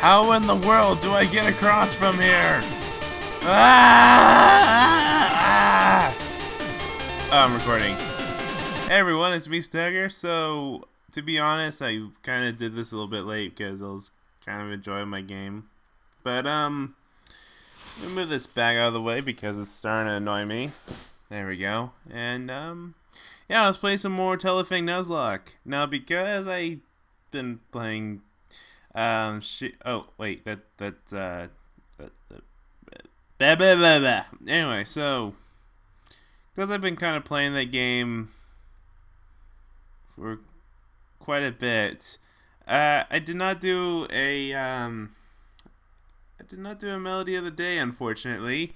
How in the world do I get across from here? Ah! Oh, I'm recording. Hey everyone, it's Musty. So, to be honest, I kind of did this a little bit late because I was kind of enjoying my game. But, let me move this bag out of the way because it's starting to annoy me. There we go. And, yeah, let's play some more Telefang Nuzlocke. Now, because I've been playing, oh, wait, Anyway, so, because I've been kind of playing that game for quite a bit, I did not do a Melo-D of the day, unfortunately.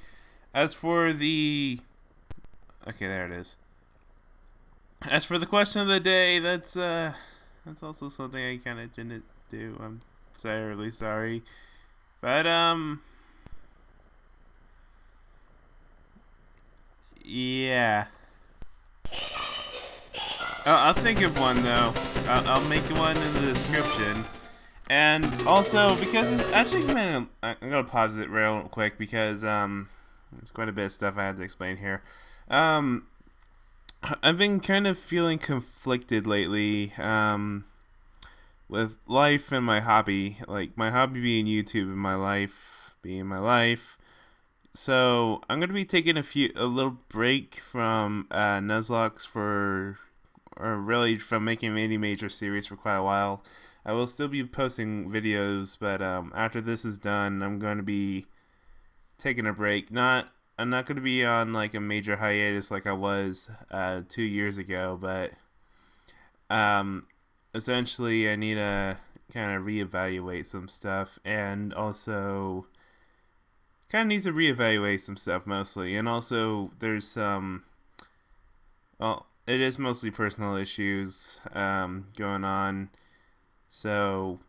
As for the, okay, there it is. As for the question of the day, that's also something I kind of didn't do. I'm really sorry, but yeah. I'll think of one though. I'll make one in the description. And also, because there's actually I'm gonna pause it real quick because there's quite a bit of stuff I had to explain here. I've been kind of feeling conflicted lately with life and my hobby. Like, my hobby being YouTube and my life being my life. So, I'm going to be taking a little break from Nuzlocke really from making any major series for quite a while. I will still be posting videos, but after this is done, I'm going to be taking a break. I'm not going to be on like a major hiatus like I was 2 years ago, but essentially I need to kind of reevaluate some stuff, and also kind of need to reevaluate some stuff mostly, and also there's some, well, it is mostly personal issues going on, so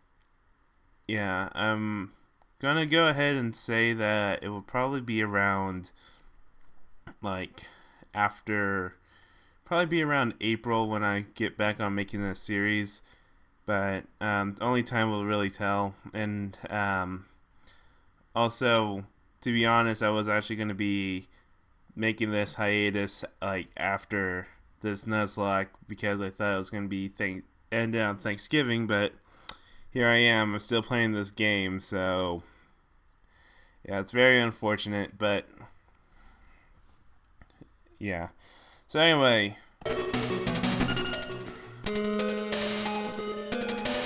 yeah, I'm gonna go ahead and say that it will probably be around around April when I get back on making this series, but only time will really tell. And also, to be honest, I was actually going to be making this hiatus after this Nuzlocke because I thought it was going to be end on Thanksgiving, but here I am. I'm still playing this game, so yeah, it's very unfortunate, but yeah. So anyway,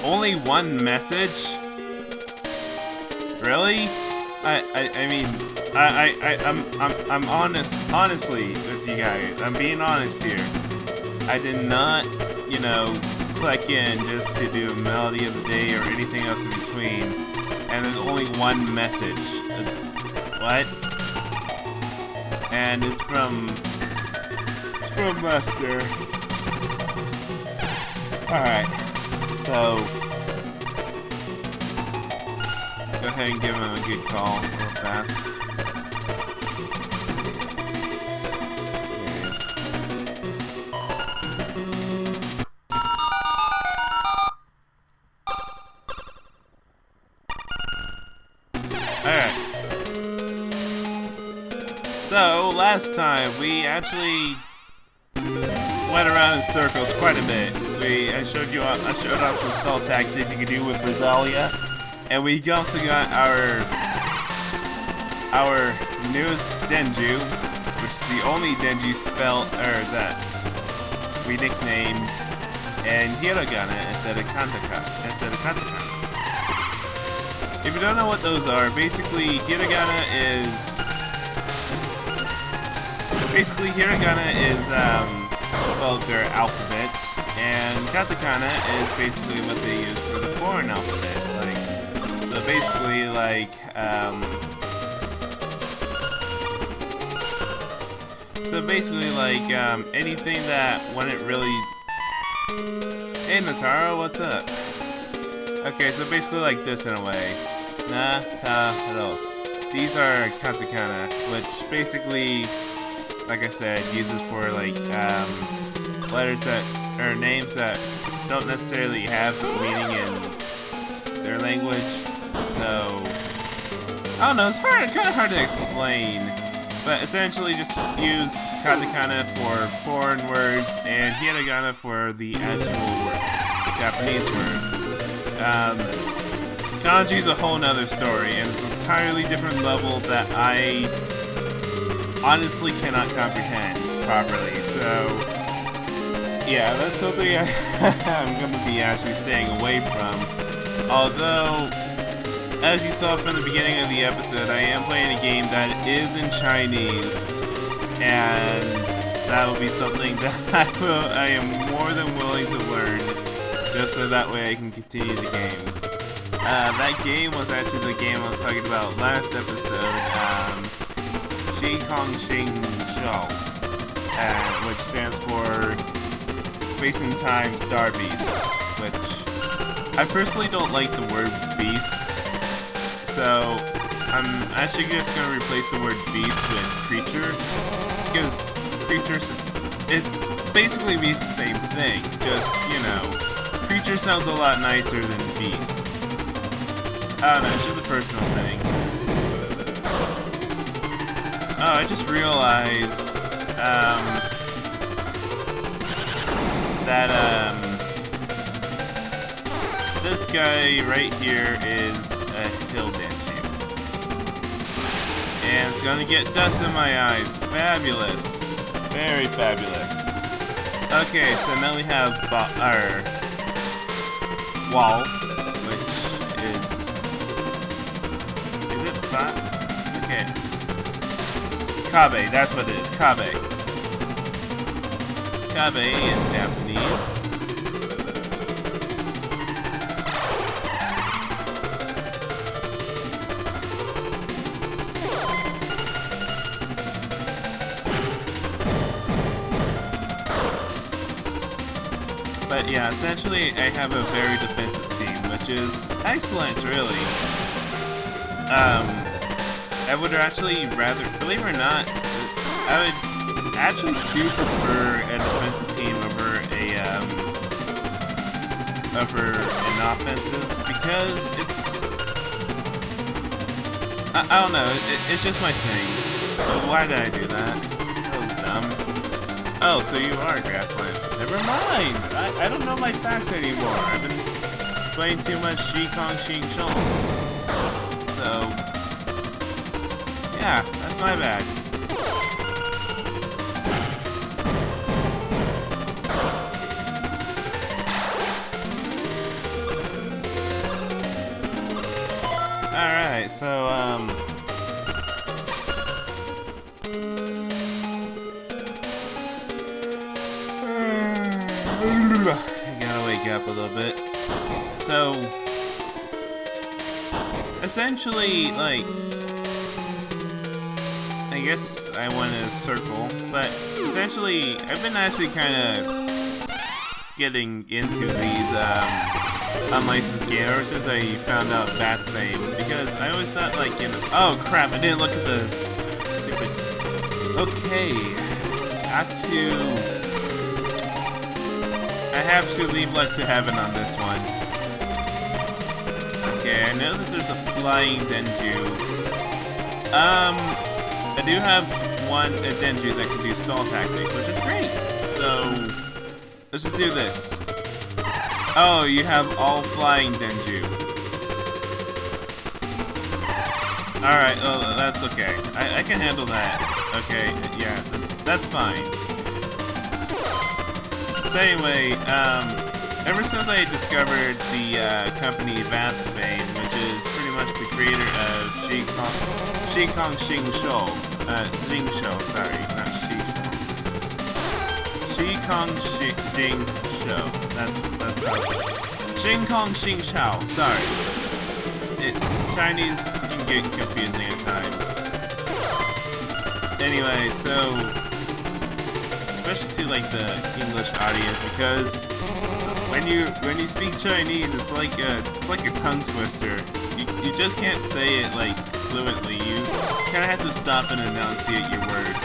only one message? Really? I'm honestly with you guys. I'm being honest here. I did not, click in just to do a Melo-D of the day or anything else in between, and there's only one message. What? And it's from Buster. Alright, so go ahead and give him a good call real fast. There he is. Alright. So, last time we actually went around in circles quite a bit. I showed off some stall tactics you can do with Brazalia, and we also got our newest Denjuu, which is the only Denjuu that we nicknamed, and Hiragana instead of katakana. If you don't know what those are, basically Hiragana is well, their alphabet, and katakana is basically what they use for the foreign alphabet. Anything that wouldn't really. Hey Nataro, what's up? Okay, so basically like this in a way. Na-ta-ro. These are katakana, which basically, like I said, uses for letters that or names that don't necessarily have meaning in their language. So So I don't know. It's kind of hard to explain. But essentially, just use katakana for foreign words and hiragana for the actual Japanese words. Kanji is a whole nother story, and it's an entirely different level that I honestly cannot comprehend properly. So, yeah, that's something I'm going to be actually staying away from. Although, as you saw from the beginning of the episode, I am playing a game that is in Chinese, and that will be something that I am more than willing to learn, just so that way I can continue the game. That game was actually the game I was talking about last episode, Shi Kong Xing Shou, which stands for Space and Time Star Beast, which I personally don't like the word beast. So, I'm actually just going to replace the word beast with creature, because creatures, it basically means the same thing, just, you know, creature sounds a lot nicer than beast. I don't know, it's just a personal thing. Oh, I just realized, that, this guy right here is a hill Denjuu. And it's gonna get dust in my eyes. Fabulous. Very fabulous. Okay, so now we have our wall, which is it ba? Okay. Kabe, that's what it is. Kabe. Kabe in Japanese. But yeah, essentially I have a very defensive team, which is excellent, really. I would actually rather, believe it or not, I would actually do prefer a defensive team over an offensive, because it's, I don't know, it's just my thing. But why did I do that? That was dumb. Oh, so you are Grassland. Never mind! I don't know my facts anymore. I've been playing too much Shi Kong Xing Shou. So, yeah, that's my bad. Alright, so, I gotta wake up a little bit. So, essentially, like, I guess I went in a circle, but essentially, I've been actually kind of getting into these unlicensed games ever since I found out Bat's fame, because I always thought, like, you know, oh crap, I didn't look at the stupid. Okay, I have to leave luck to heaven on this one. Okay, I know that there's a flying Denjuu. I do have a Denjuu that can do stall tactics, which is great. So, let's just do this. Oh, you have all flying Denjuu. Alright, oh, that's okay. I can handle that. Okay, yeah, that's fine. So anyway, ever since I discovered the company Vast Fame, which is pretty much the creator of Shi Kong Xing Shou, Xing Shou, sorry, not Shi Shou. Shi Kong Xing Shou, that's what I was saying. Xing Kong Xing Shou, sorry. Chinese can get confusing at times. Anyway, so, especially to like the English audience, because when you speak Chinese, it's like a tongue twister. You just can't say it like fluently. You kind of have to stop and enunciate your words.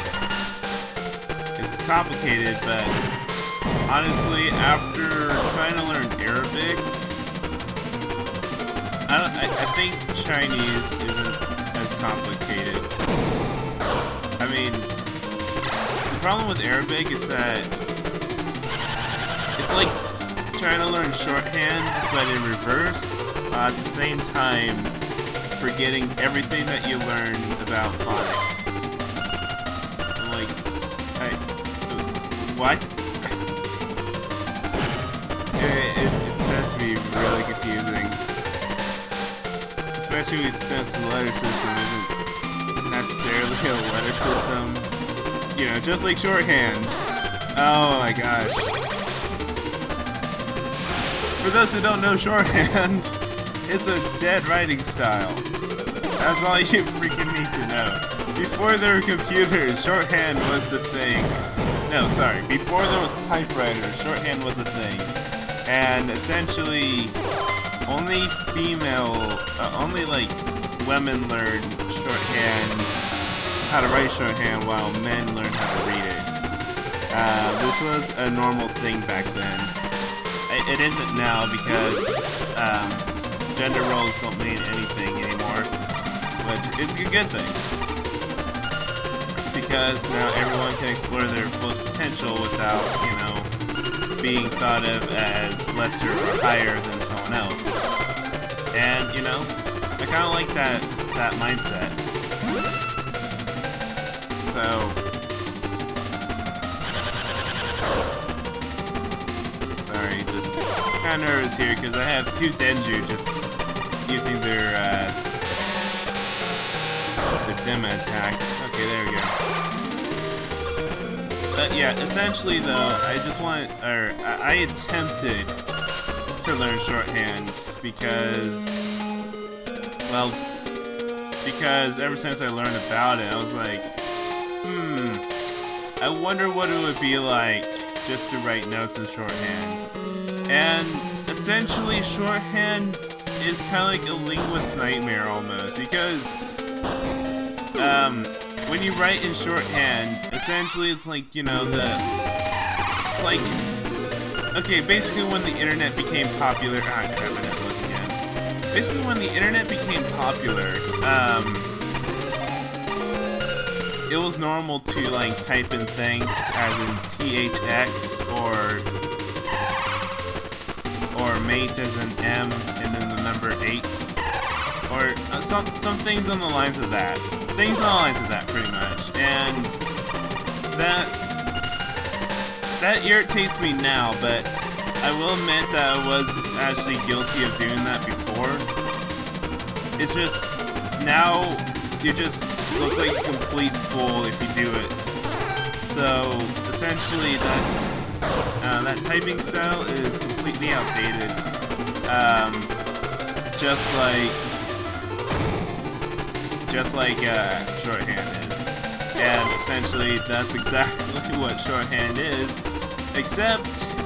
It's complicated, but honestly, after trying to learn Arabic, I think Chinese isn't as complicated. I mean, the problem with Arabic is that it's like trying to learn shorthand, but in reverse, at the same time, forgetting everything that you learned about phonics. I'm like, what? It tends to be really confusing. Especially since the letter system isn't necessarily a letter system. You know, just like shorthand. Oh my gosh. For those who don't know shorthand, it's a dead writing style. That's all you freaking need to know. Before there were computers, shorthand was the thing. No, sorry. Before there was typewriters, shorthand was a thing. And essentially, only only like women learn shorthand, how to write shorthand, while men learn how to read it. This was a normal thing back then. It isn't now because gender roles don't mean anything anymore, which is a good thing. Because now everyone can explore their fullest potential without, you know, being thought of as lesser or higher than someone else. And, you know, I kind of like that mindset. So, sorry, just kind of nervous here because I have two Denjuu just using their demo attack. Okay, there we go. But yeah, essentially though, I attempted to learn shorthand because ever since I learned about it, I was like, I wonder what it would be like just to write notes in shorthand. And essentially, shorthand is kind of like a linguist's nightmare almost, because when you write in shorthand, essentially it's like, you know, it's like, okay, basically when the internet became popular, basically when the internet became popular, it was normal to like type in things as in THX or mate as in M and then the number 8, or some things on the lines of that. Things on the lines of that, pretty much. And that irritates me now, but I will admit that I was actually guilty of doing that before. It's just, now you just look like a complete fool if you do it. So, essentially, that typing style is completely outdated. Just like shorthand is. And essentially, that's exactly what shorthand is, except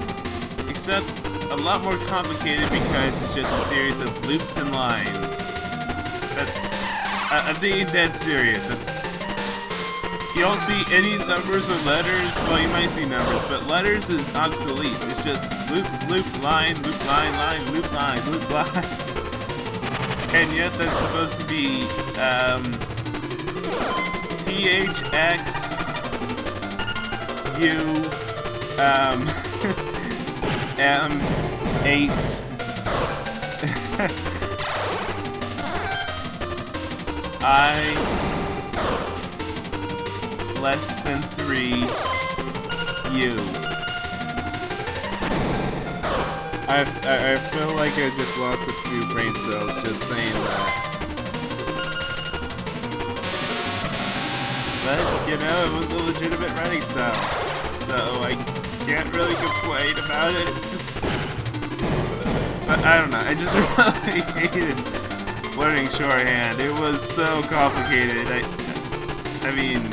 a lot more complicated because it's just a series of loops and lines. I'm being dead serious. You don't see any numbers or letters. Well, you might see numbers, but letters is obsolete. It's just loop, loop, line, line, loop, line. And yet that's supposed to be THX U M8 I less than 3 U. I feel like I just lost a few brain cells just saying that. But, you know, it was a legitimate writing style, so I can't really complain about it. But I don't know, I just really hated learning shorthand. It was so complicated. I mean,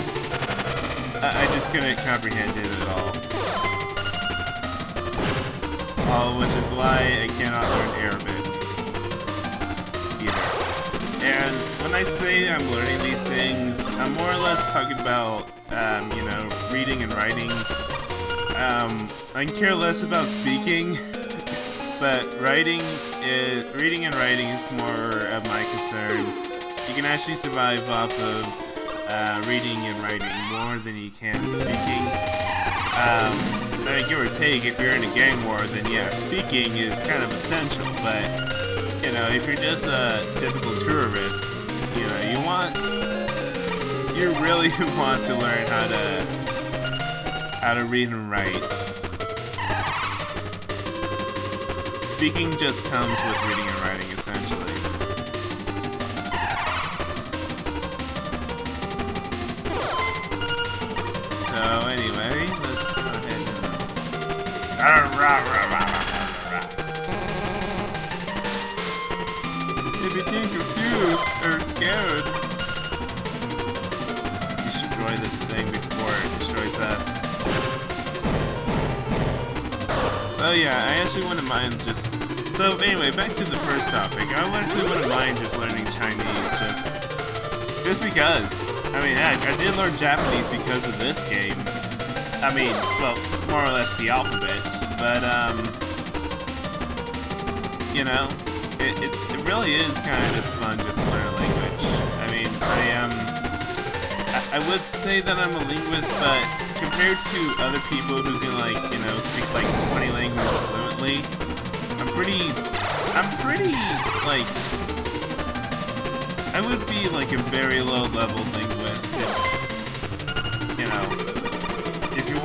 I just couldn't comprehend it at all. Which is why I cannot learn Arabic either. And when I say I'm learning these things, I'm more or less talking about, you know, reading and writing. I care less about speaking, but writing reading and writing is more of my concern. You can actually survive off of reading and writing more than you can speaking. I mean, give or take, if you're in a gang war, then yeah, speaking is kind of essential, but, you know, if you're just a typical tourist, you know, you really want to learn how to read and write. Speaking just comes with reading and writing, essentially. So anyway, let's go ahead and... If you think confused or scared, destroy this thing before it destroys us. So yeah, I actually wouldn't mind just... So anyway, back to the first topic. I actually wouldn't mind just learning Chinese, just because. I mean, heck, I did learn Japanese because of this game. I mean, well, more or less the alphabet, but you know, it really is kind of just fun just to learn a language. I mean, I would say that I'm a linguist, but compared to other people who can, like, you know, speak like 20 languages fluently, I'm pretty, like, I would be like a very low-level linguist if, you know, if you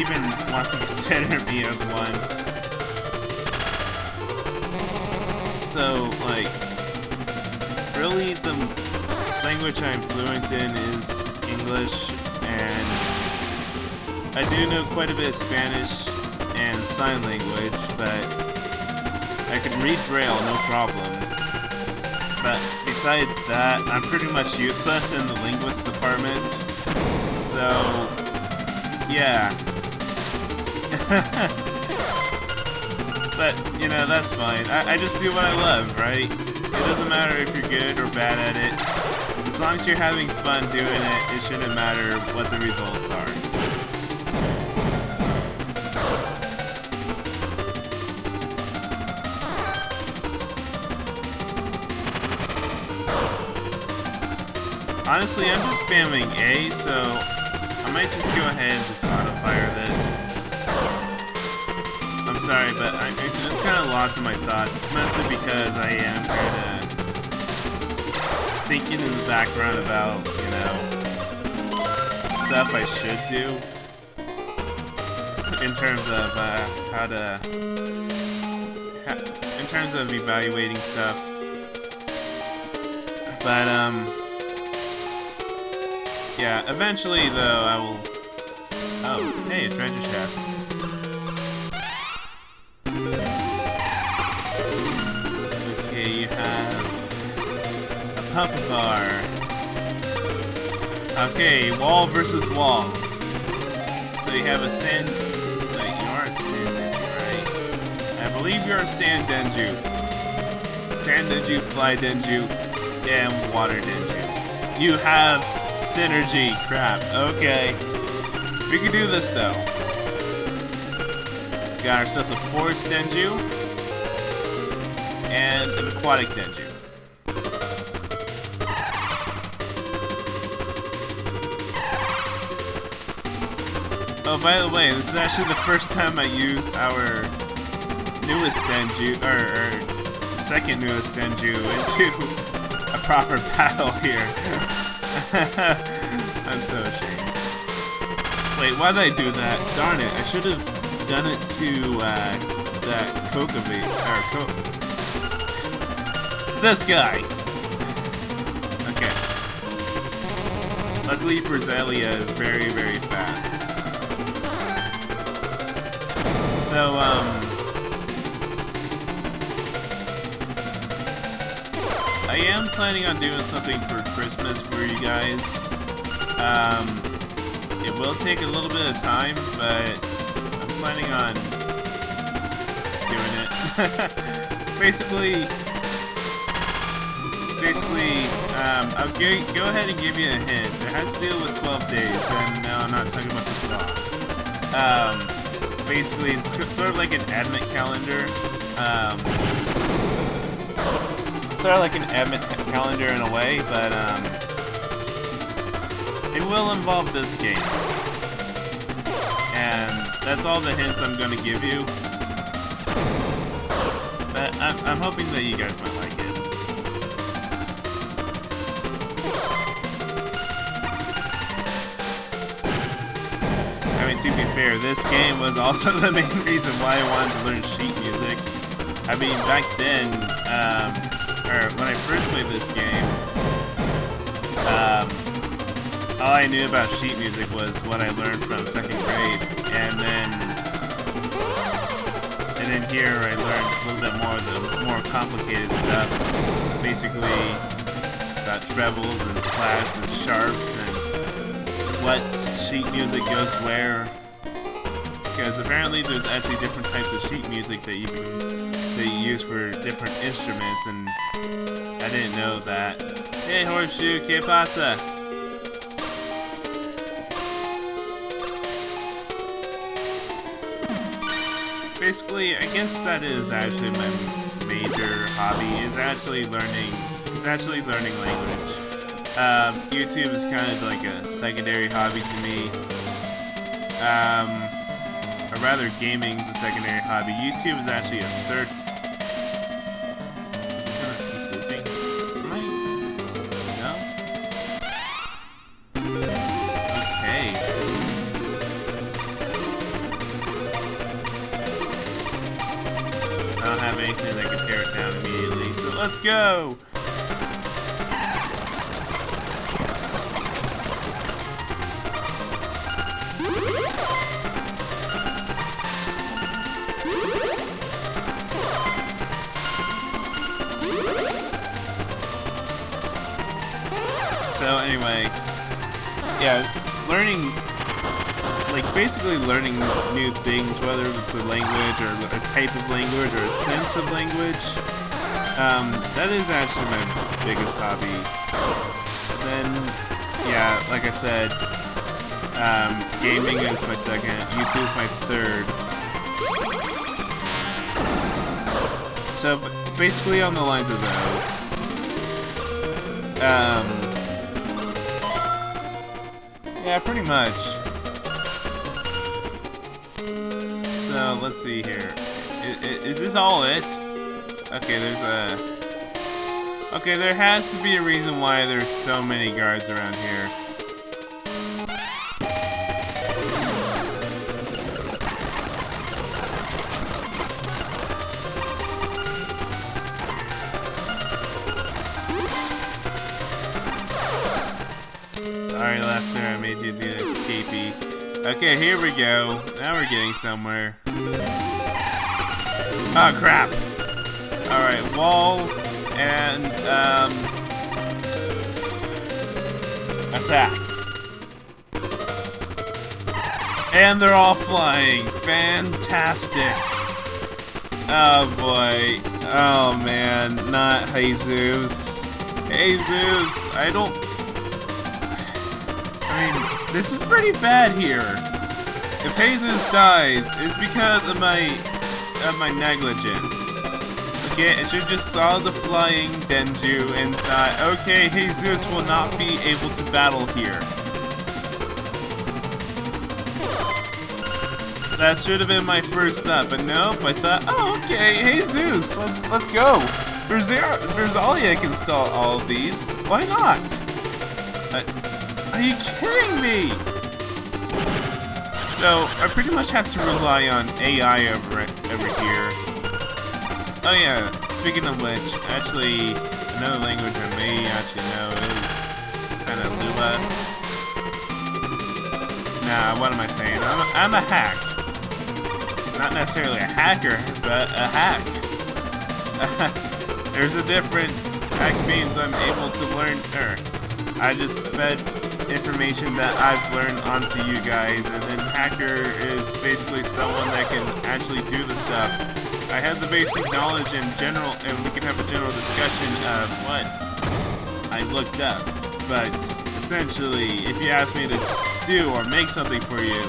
even want to consider me as one. So, like, really the language I'm fluent in is English, and I do know quite a bit of Spanish and sign language, but I can read Braille, no problem. But besides that, I'm pretty much useless in the linguist department. So, yeah. But, you know, that's fine. I just do what I love, right? It doesn't matter if you're good or bad at it. As long as you're having fun doing it, it shouldn't matter what the results are. Honestly, I'm just spamming A, so I might just go ahead and just auto-fire this. I'm sorry, but I'm just kind of lost in my thoughts, mostly because I am kind of thinking in the background about, you know, stuff I should do in terms of in terms of evaluating stuff. But yeah, eventually though I will... Oh, hey, a treasure chest. Okay, you have a pump bar. Okay, wall versus wall. So you have a sand... Wait, you are a sand Denjuu, right? I believe you're a sand Denjuu. Sand Denjuu, fly Denjuu, and water Denjuu. You have synergy. Crap. Okay. We can do this though. Got ourselves a forest Denjuu and an aquatic Denjuu. Oh, by the way, this is actually the first time I use our newest Denjuu, or second newest Denjuu into a proper battle here. I'm so ashamed. Wait, why did I do that? Darn it, I should have done it to that Kokavate, or this guy! Okay. Luckily, Brazilia is very, very fast. So, I am planning on doing something for Christmas for you guys. It will take a little bit of time, but I'm planning on doing it. basically, I'll go ahead and give you a hint. It has to deal with 12 days, and no, I'm not talking about the song. Basically, it's sort of like an advent calendar. sort of like an advent calendar in a way, but it will involve this game. And that's all the hints I'm going to give you. But I'm hoping that you guys might like it. I mean, to be fair, this game was also the main reason why I wanted to learn sheet music. I mean, back then, or when I first played this game, all I knew about sheet music was what I learned from 2nd grade, and then here I learned a little bit more of the more complicated stuff, basically about trebles and flats and sharps and what sheet music goes where. Because apparently there's actually different types of sheet music that you use for different instruments, and I didn't know that. Hey Horseshoe, ¿qué pasa? Basically, I guess that is actually my major hobby, is actually learning language. YouTube is kind of like a secondary hobby to me. Or rather, gaming is a secondary hobby. YouTube is actually a third. No? Okay. I don't have anything that can tear it down immediately, so let's go! So anyway, yeah, basically learning new things, whether it's a language or a type of language or a sense of language, that is actually my biggest hobby. And then, yeah, like I said, gaming is my second, YouTube is my third. So basically on the lines of those. Yeah, pretty much. So, let's see here. Is this all it? Okay, okay, there has to be a reason why there's so many guards around here. Sorry, Lester, I made you do escapee. Okay, here we go. Now we're getting somewhere. Oh, crap. Alright, wall and, attack. And they're all flying. Fantastic. Oh, boy. Oh, man. Not Jesus. Jesus, this is pretty bad here. If Jesus dies, it's because of my negligence. Okay, I should just saw the flying Denjuu and thought, okay, Jesus will not be able to battle here. That should have been my first thought, but nope, I thought, oh, okay, Jesus, let's go. Berzalia can install all of these. Why not? Are you kidding me? So, I pretty much have to rely on AI over here. Oh yeah, speaking of which, actually, another language I may actually know is kind of Lua. Nah, what am I saying? I'm a hack. Not necessarily a hacker, but a hack. There's a difference. Hack means I'm able to learn, I just fed information that I've learned onto you guys, and then hacker is basically someone that can actually do the stuff. I have the basic knowledge in general, and we can have a general discussion of what I've looked up, but essentially, if you ask me to do or make something for you,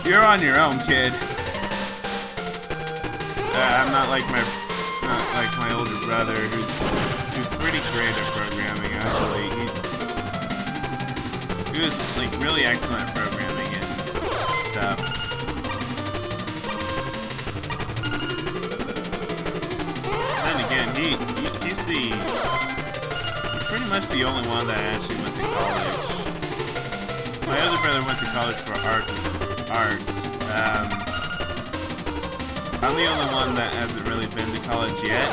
you're on your own, kid. I'm not like my not like my older brother, who's pretty great at programming. Actually, he was like really excellent at programming and stuff. And then again, he's pretty much the only one that actually went to college. My other brother went to college for art. I'm the only one that hasn't really been to college yet.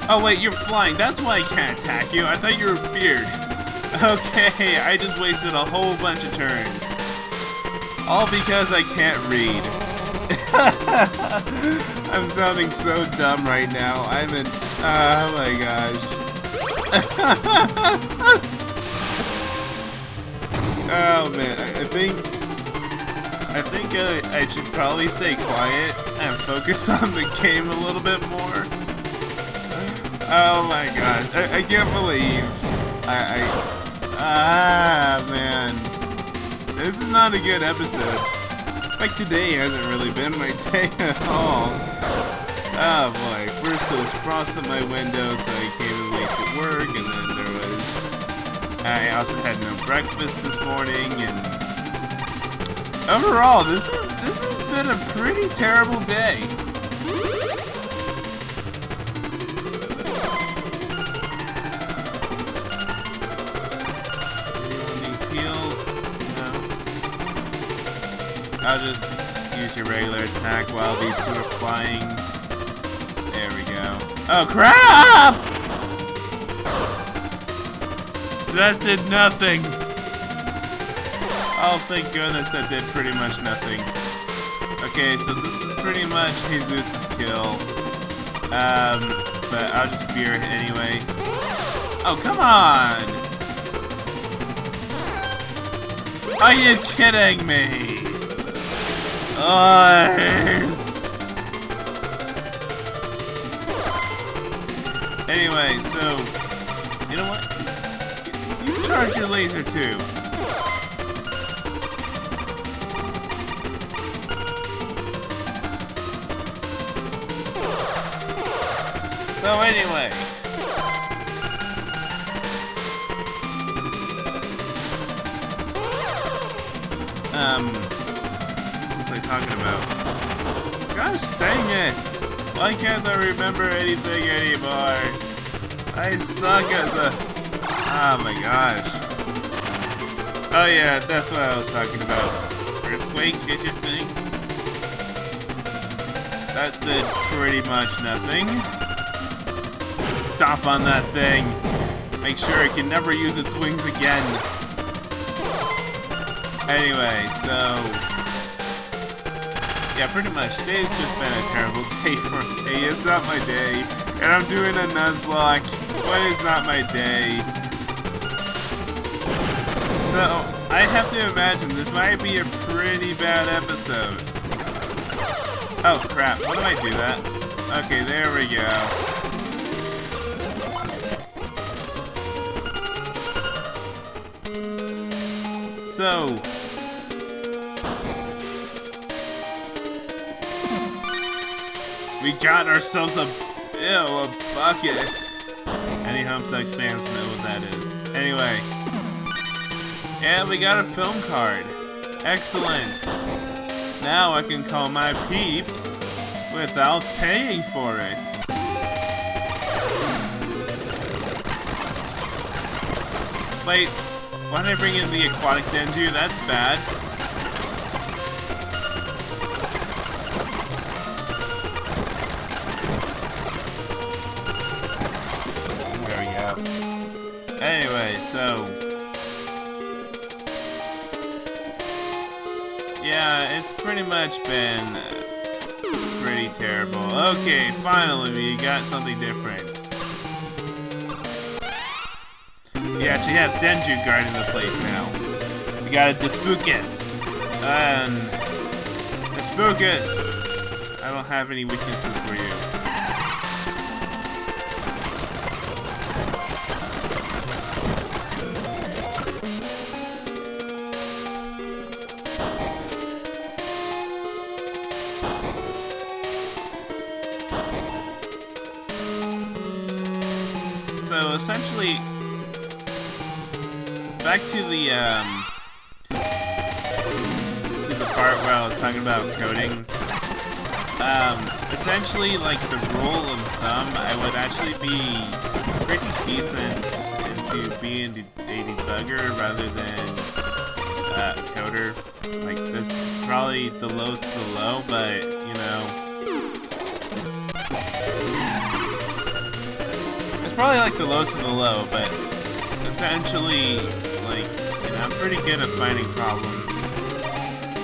Oh wait, you're flying. That's why I can't attack you. I thought you were feared. Okay, I just wasted a whole bunch of turns. All because I can't read. I'm sounding so dumb right now. Oh my gosh. Oh man, I think I should probably stay quiet and focus on the game a little bit more. Oh my gosh, I can't believe man, this is not a good episode. Like today hasn't really been my day at all. Oh boy, first there was frost on my window, so I came in late to work, and then I also had no breakfast this morning, and overall, this has been a pretty terrible day. Anyone need heals? No. I'll just use your regular attack while these two are flying. There we go. Oh crap! That did nothing. Oh, thank goodness that did pretty much nothing. Okay, so this is pretty much Jesus' kill. But I'll just fear it anyway. Oh, come on! Are you kidding me? Anyway, so you know what? You charge your laser too. So anyway, what was I talking about? Gosh dang it! Why can't I remember anything anymore? I suck as a... Oh my gosh. Oh yeah, that's what I was talking about. Earthquake is your thing? That did pretty much nothing. Stop on that thing. Make sure it can never use its wings again. Anyway, so... yeah, pretty much. Today's just been a terrible day for me. It's not my day. And I'm doing a Nuzlocke. When is not my day? So, I have to imagine this might be a pretty bad episode. Oh crap, what do I do that? Okay, there we go. So, we got ourselves a bucket. Any Homestuck fans know what that is. Anyway, yeah, we got a film card. Excellent. Now I can call my peeps without paying for it. Wait, why did I bring in the aquatic Denjuu? That's bad. There we go. Anyway, so... yeah, it's pretty much been pretty terrible. Okay, finally we got something different. We actually have Denjuu guarding the place now. We got a Despookus. Despookus! I don't have any weaknesses for you. essentially, back to the part where I was talking about coding. Essentially, like, the rule of thumb, I would actually be pretty decent into being a debugger rather than a coder. Like, that's probably the lowest of the low, but, you know, it's probably like the lowest of the low, but essentially, like, you know, I'm pretty good at finding problems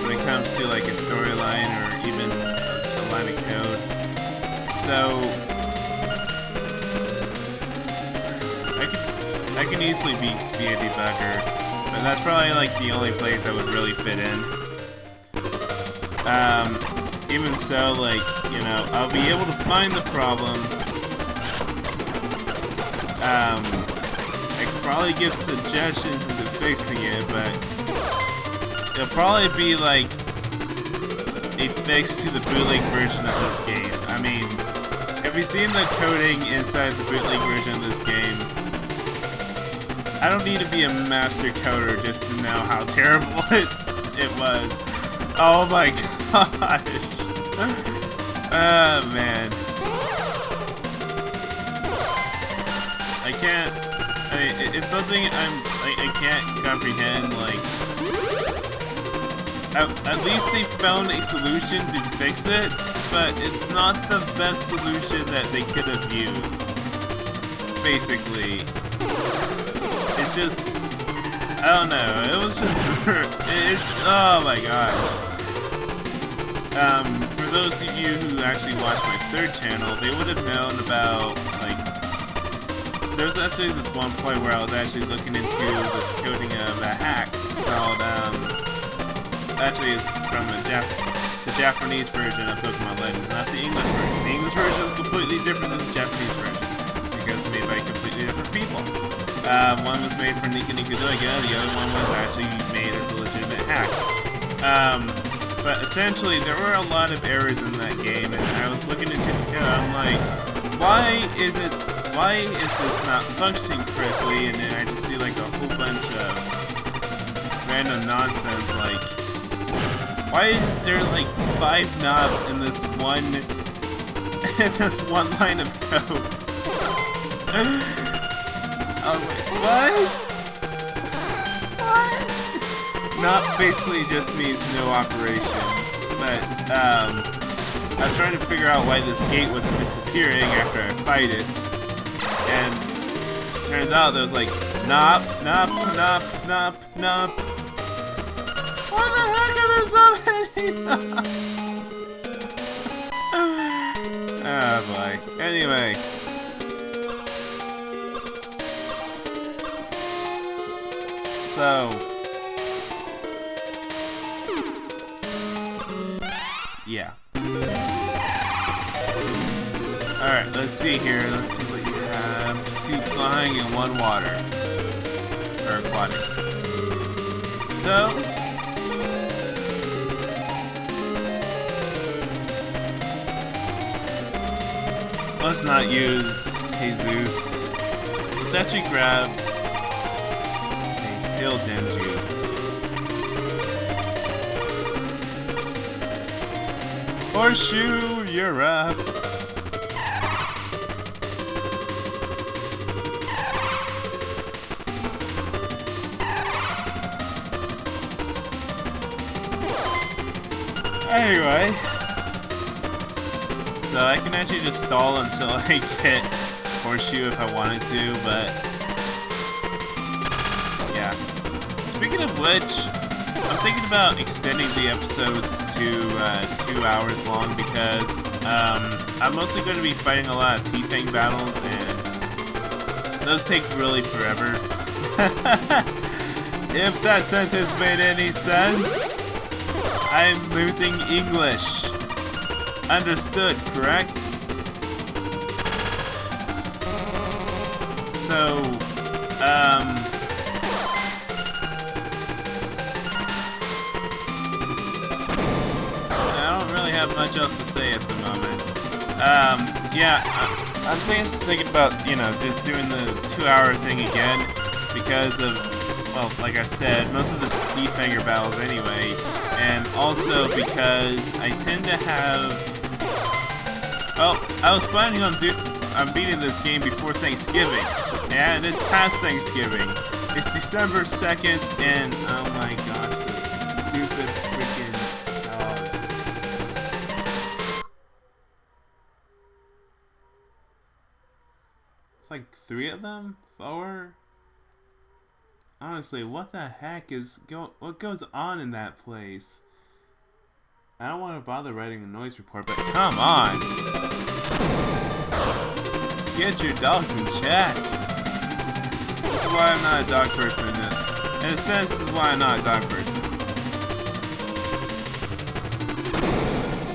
when it comes to, like, a storyline or even a line of code. So I can easily be a debugger, but that's probably like the only place I would really fit in. Even so, like, you know, I'll be able to find the problem. I could probably give suggestions into fixing it, but it'll probably be like a fix to the bootleg version of this game. I mean, have you seen the coding inside the bootleg version of this game? I don't need to be a master coder just to know how terrible it was. Oh my gosh. Oh man. I can't. It's something I can't comprehend. Like, at least they found a solution to fix it, but it's not the best solution that they could have used. Basically, it's just, I don't know. It was just, oh my gosh. For those of you who actually watched my third channel, they would have known about, like, there's actually this one point where I was actually looking into this coding of a hack called, actually it's from the Japanese version of Pokemon Legends, not the English version. The English version is completely different than the Japanese version, because it's made by completely different people. One was made for Nika Nika Doiga, the other one was actually made as a legitimate hack. But essentially, there were a lot of errors in that game, and I was looking into the code, I'm like, why is this not functioning correctly? And then I just see like a whole bunch of random nonsense, like, why is there like 5 knobs in this one line of code? Oh wait, what? Not basically just means no operation, but I was trying to figure out why this gate wasn't disappearing after I fight it, and turns out there was like nop, nop, nop, nop, nop. Why the heck are there so many knobs? Oh boy. Anyway. So. Yeah. Alright, let's see here. Let's see what you have. 2 flying and 1 water. Or aquatic. So. Let's not use Jesus. Let's actually grab a hill Denjuu. Horseshoe, you're up. Anyway, so I can actually just stall until I get Horseshoe if I wanted to, but yeah. Speaking of which, I'm thinking about extending the episodes to 2 hours long because I'm mostly going to be fighting a lot of Telefang battles, and those take really forever. If that sentence made any sense, I'm losing English. Understood, correct? So, I don't really have much else to say at the moment. Yeah, I'm thinking about, just doing the 2-hour thing again because of, well, like I said, most of the cliffhanger battles anyway, and also because I tend to have, well, I was planning on beating this game before Thanksgiving, and it's past Thanksgiving. It's December 2nd, and oh my gosh, this stupid freaking dogs. It's like 3 of them? 4? Honestly, what the heck what goes on in that place? I don't want to bother writing a noise report, but come on! Get your dogs in check! That's why I'm not a dog person. In a sense, this is why I'm not a dog person.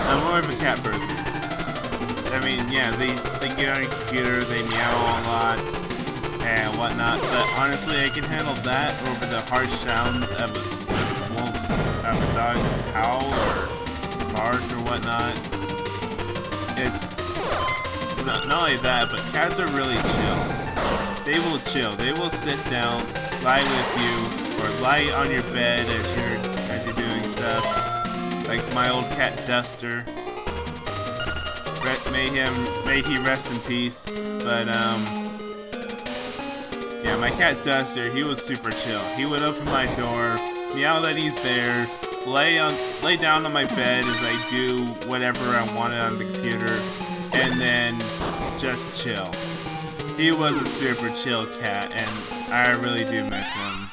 I'm more of a cat person. I mean, yeah, they get on your computer, they meow a lot, and whatnot, but honestly, I can handle that over the harsh sounds of a dog's howl or bark or whatnot. It's not only that, but cats are really chill. They will chill. They will sit down, lie with you, or lie on your bed as you're doing stuff. Like my old cat Duster. May he rest in peace. But yeah, my cat Duster, he was super chill. He would open my door, meow that he's there, lay down on my bed as I do whatever I wanted on the computer, and then just chill. He was a super chill cat, and I really do miss him.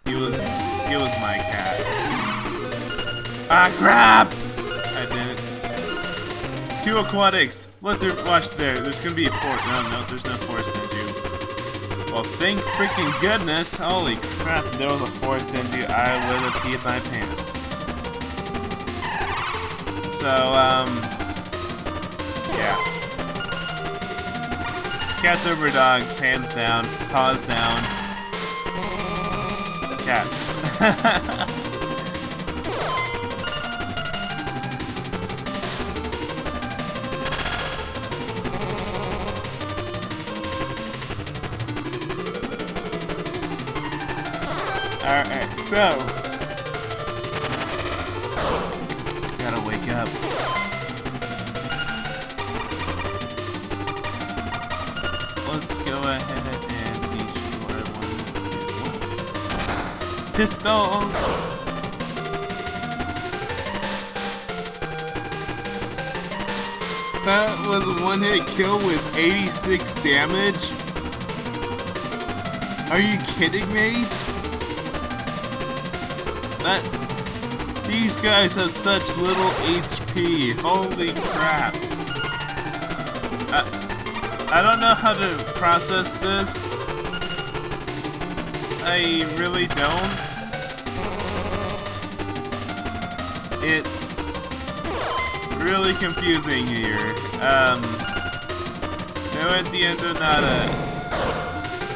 He was my cat. Ah, crap! I didn't. 2 aquatics. Watch there. There's gonna be a forest. No, there's no forest Denjuu. Well, thank freaking goodness. Holy crap! If there was a forest Denjuu, I would have peed my pants. So, yeah. Cats over dogs, hands down, paws down. Cats. Alright, so gotta wake up. Let's go ahead and destroy one. Pistol! That was a one-hit kill with 86 damage? Are you kidding me? These guys have such little HP. Holy crap. I don't know how to process this. I really don't. It's really confusing here. No entiendo nada.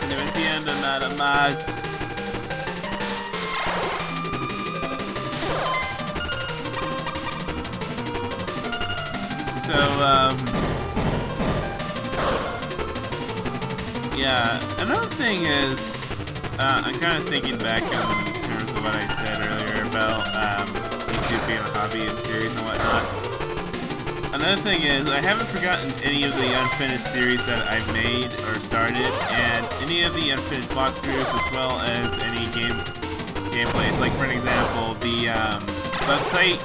No entiendo nada más. So, yeah, another thing is, I'm kind of thinking back in terms of what I said earlier about YouTube being a hobby and series and whatnot. Another thing is, I haven't forgotten any of the unfinished series that I've made or started, and any of the unfinished walkthroughs as well as any gameplays. Like, for an example, the website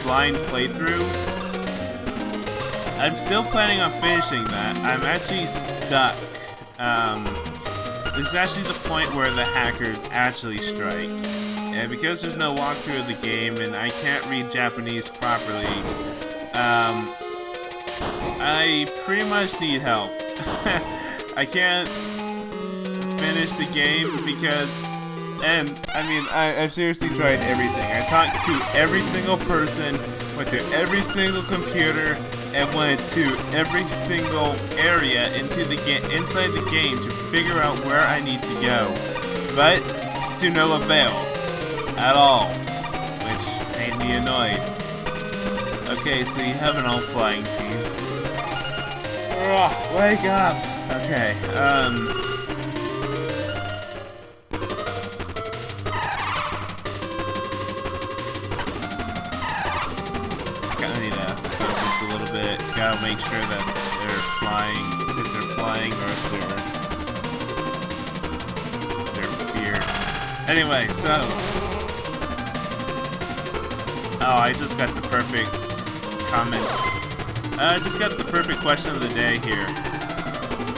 blind playthrough. I'm still planning on finishing that. I'm actually stuck. This is actually the point where the hackers actually strike. And because there's no walkthrough of the game and I can't read Japanese properly, I pretty much need help. I can't finish the game because, and I mean, I've seriously tried everything. I talked to every single person, went to every single computer, and went to every single area inside the game to figure out where I need to go, but to no avail at all, which made me annoyed. Okay, so you have an all-flying team. Ugh, wake up. Okay. Kinda need to focus a little bit. Gotta make sure that they're flying, if they're flying or if they're feared. Anyway, so. Oh, I just got the perfect comment. I just got the perfect question of the day here.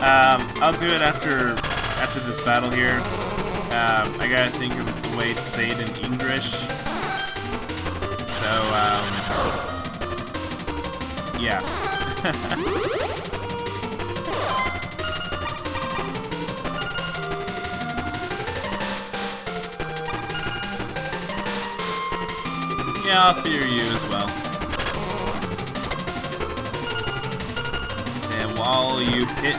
I'll do it after this battle here. I gotta think of the way to say it in English. So, yeah. Yeah, I'll fear you as well. And while you hit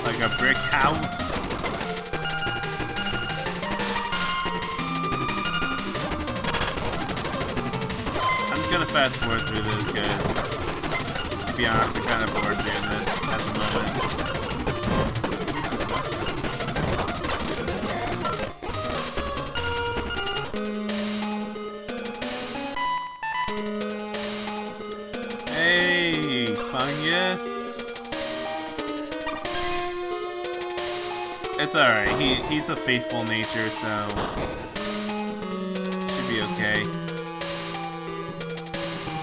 like a brick house, I'm just gonna fast forward through this, guys. To be honest, I'm kind of bored doing this at the moment. Hey, fungus. It's alright, he's a faithful nature, so should be okay.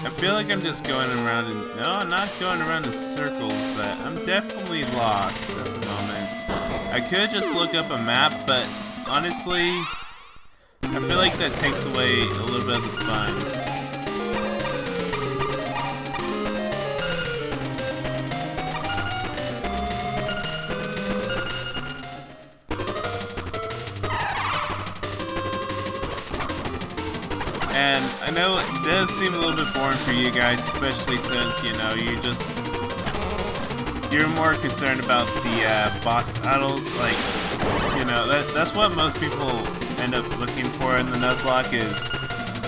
I feel like I'm just going around in, no, I'm not going around in circles, but I'm definitely lost at the moment. I could just look up a map, but honestly, I feel like that takes away a little bit of the fun. And I know it does seem a little bit boring for you guys, especially since, you know, you're more concerned about the boss battles. Like, you know, that's what most people end up looking for in the Nuzlocke, is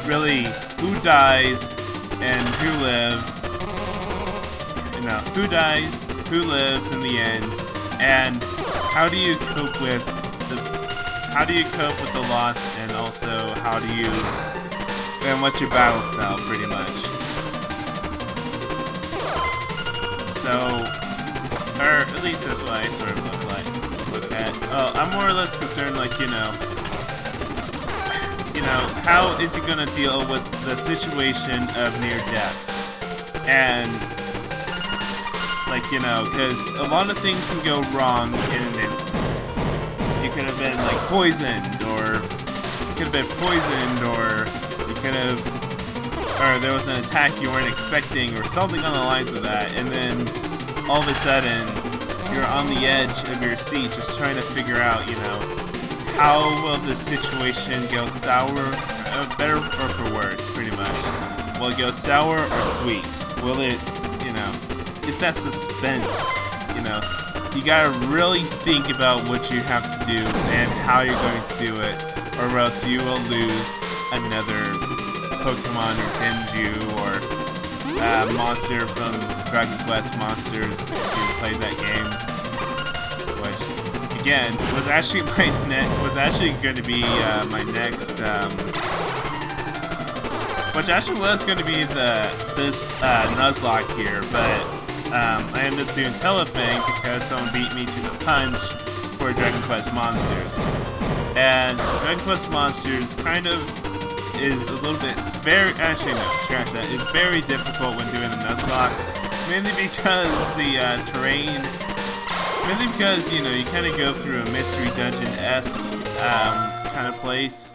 really who dies and who lives. You know, who dies, who lives in the end, and how do you cope with the loss, and also how do you. And what's your battle style, pretty much. So, or at least that's what I sort of look at. Oh, I'm more or less concerned, like, you know, how is he gonna deal with the situation of near death? And, like, you know, because a lot of things can go wrong in an instant. You could have been, like, poisoned, or or there was an attack you weren't expecting, or something on the lines of that, and then all of a sudden you're on the edge of your seat just trying to figure out, you know, how will this situation go sour, better or for worse, pretty much. Will it go sour or sweet? Will it, you know, it's that suspense, you know. You gotta really think about what you have to do and how you're going to do it, or else you will lose another Pokemon or Denjuu or monster from Dragon Quest Monsters if you played that game, which again was actually going to be my next, which actually was going to be this Nuzlocke here, but I ended up doing Telefang because someone beat me to the punch for Dragon Quest Monsters, and Dragon Quest Monsters kind of is a little bit is very difficult when doing the Nuzlocke, mainly because the terrain, mainly because, you know, you kind of go through a mystery dungeon-esque kind of place,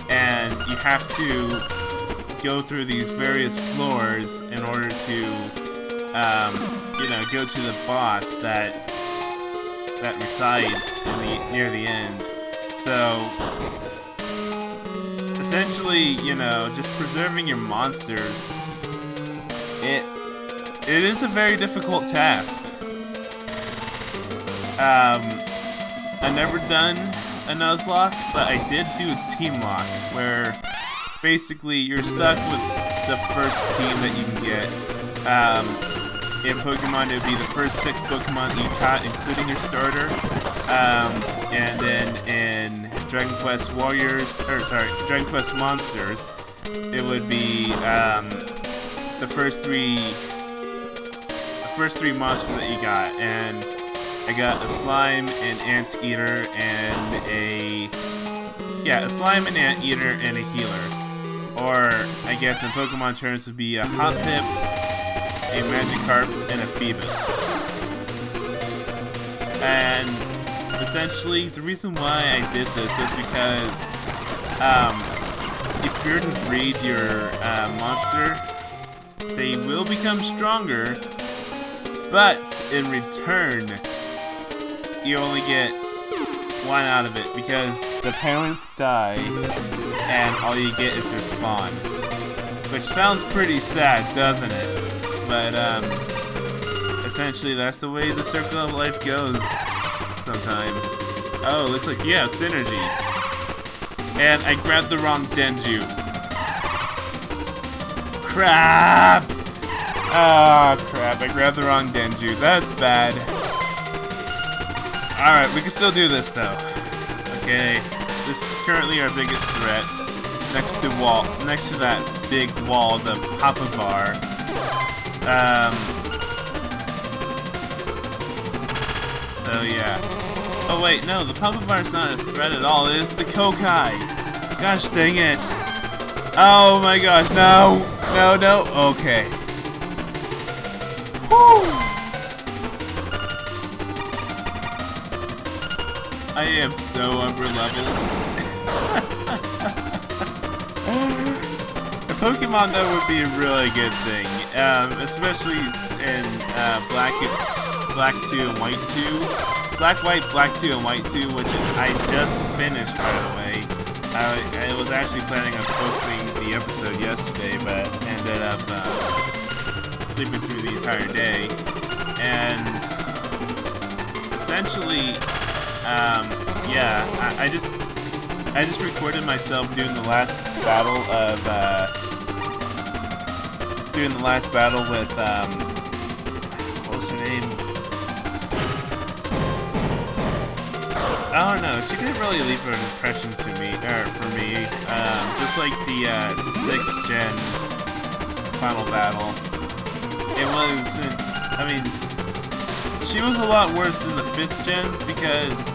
and you have to go through these various floors in order to, you know, go to the boss that resides near the end. So essentially, you know, just preserving your monsters, it is a very difficult task. I've never done a Nuzlocke, but I did do a team lock, where basically you're stuck with the first team that you can get. in Pokemon, it would be the first 6 Pokemon you caught, including your starter. And then in Dragon Quest Dragon Quest Monsters, it would be the first three monsters that you got. And I got a slime, an anteater, and a slime, an anteater, and a healer. Or I guess in Pokemon terms would be a Hoppip, a Magikarp, and a Phoebus. And essentially, the reason why I did this is because if you're to breed your monster, they will become stronger, but in return, you only get one out of it because the parents die and all you get is their spawn. Which sounds pretty sad, doesn't it? But essentially that's the way the circle of life goes sometimes. Oh, looks like you have synergy. And I grabbed the wrong Denjuu. Crap! Ah, crap, I grabbed the wrong Denjuu. That's bad. Alright, we can still do this though. Okay, this is currently our biggest threat. Next to that big wall, the Papavar. So yeah. Oh wait, no, the Papavar's not a threat at all. It is the Kokai. Gosh dang it. Oh my gosh, no. No. Okay. Whew. I am so over-leveled. A Pokemon though would be a really good thing, especially in Black 2 and White 2. Black, Black 2 and White 2, which I just finished, by the way. I was actually planning on posting the episode yesterday, but ended up sleeping through the entire day. And essentially, yeah, I just recorded myself doing the last battle with what was her name? I don't know. She didn't really leave an impression for me. Just like the 6th gen final battle, it wasn't. I mean, she was a lot worse than the 5th gen because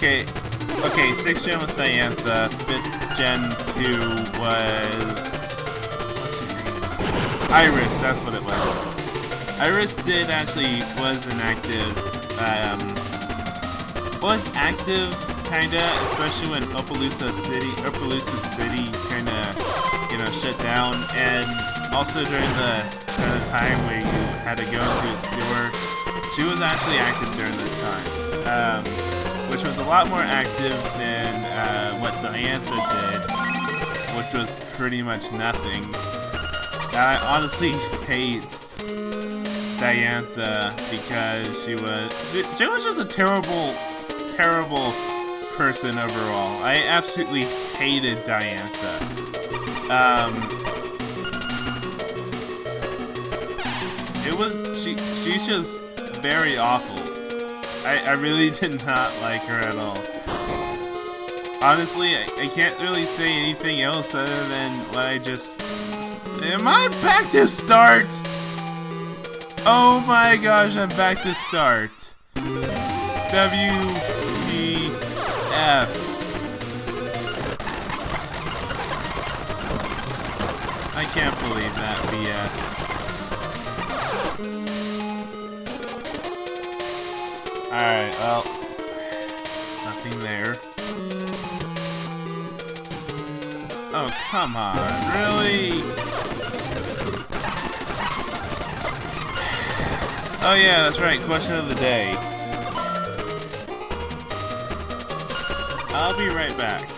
okay, 6th gen was Diantha, 5th gen 2 was what's her name? Iris. That's what it was. Iris was active, kinda, especially when Opelucid City kinda, shut down, and also during the time where you had to go into a sewer, she was actually active during those times, which was a lot more active than what Diantha did, which was pretty much nothing. I honestly hate Diantha because she was just a terrible person overall. I absolutely hated Diantha. She's just very awful. I really did not like her at all. Honestly, I can't really say anything else other than what I just... Am I back to start? Oh my gosh, I'm back to start. WTF. I can't believe that BS. Alright, well, nothing there. Oh, come on, really? Oh yeah, that's right, question of the day. I'll be right back.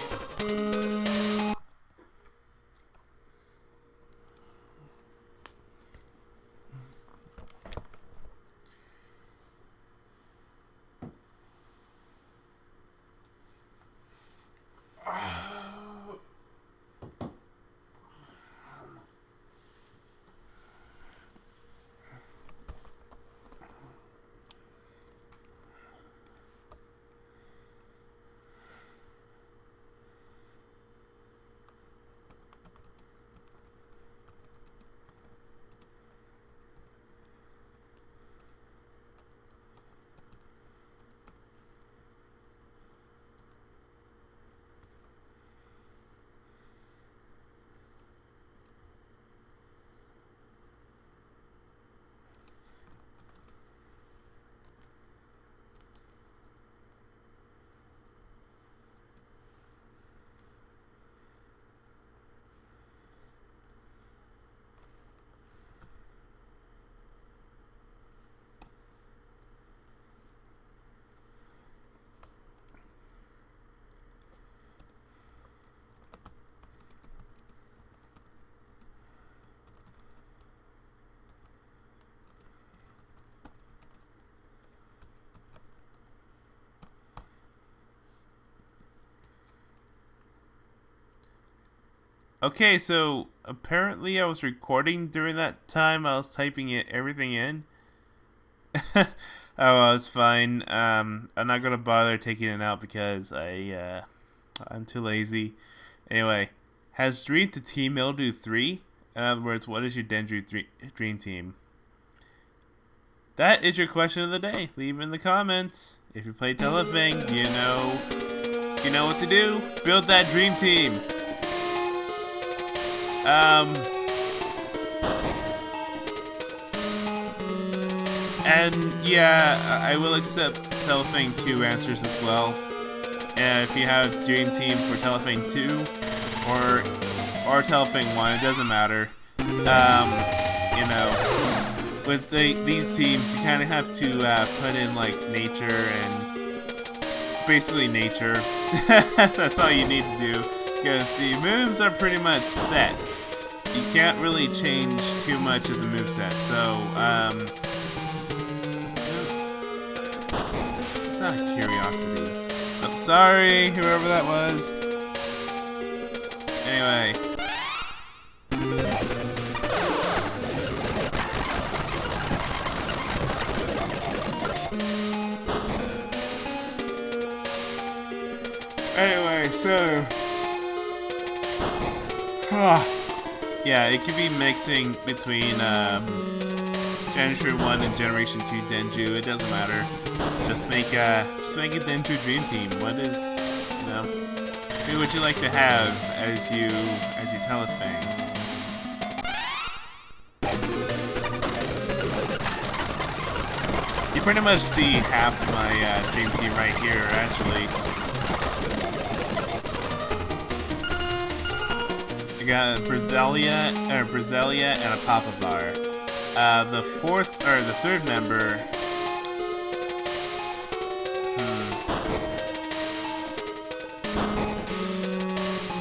Okay, so apparently I was recording during that time. I was typing everything in. Oh, well, it's fine. I'm not gonna bother taking it out because I'm too lazy. Anyway, has Dream to T-mildew 3? In other words, what is your Denjuu dream team? That is your question of the day. Leave it in the comments. If you play Telefang, you know what to do. Build that dream team. And yeah, I will accept Telefang 2 answers as well. And if you have Dream Team for Telefang 2 or Telefang 1, it doesn't matter. You know, with these teams, you kind of have to put in like nature and basically nature. That's all you need to do, because the moves are pretty much set. You can't really change too much of the moveset. So it's not a curiosity. I'm sorry, whoever that was. Anyway. So yeah, it could be mixing between Generation 1 and Generation 2 Denjuu. It doesn't matter. Just make a Denjuu dream team. What is, who would you like to have as you Telefang? You pretty much see half my dream team right here, actually. I got a Brazilia and a Papavar. The third member.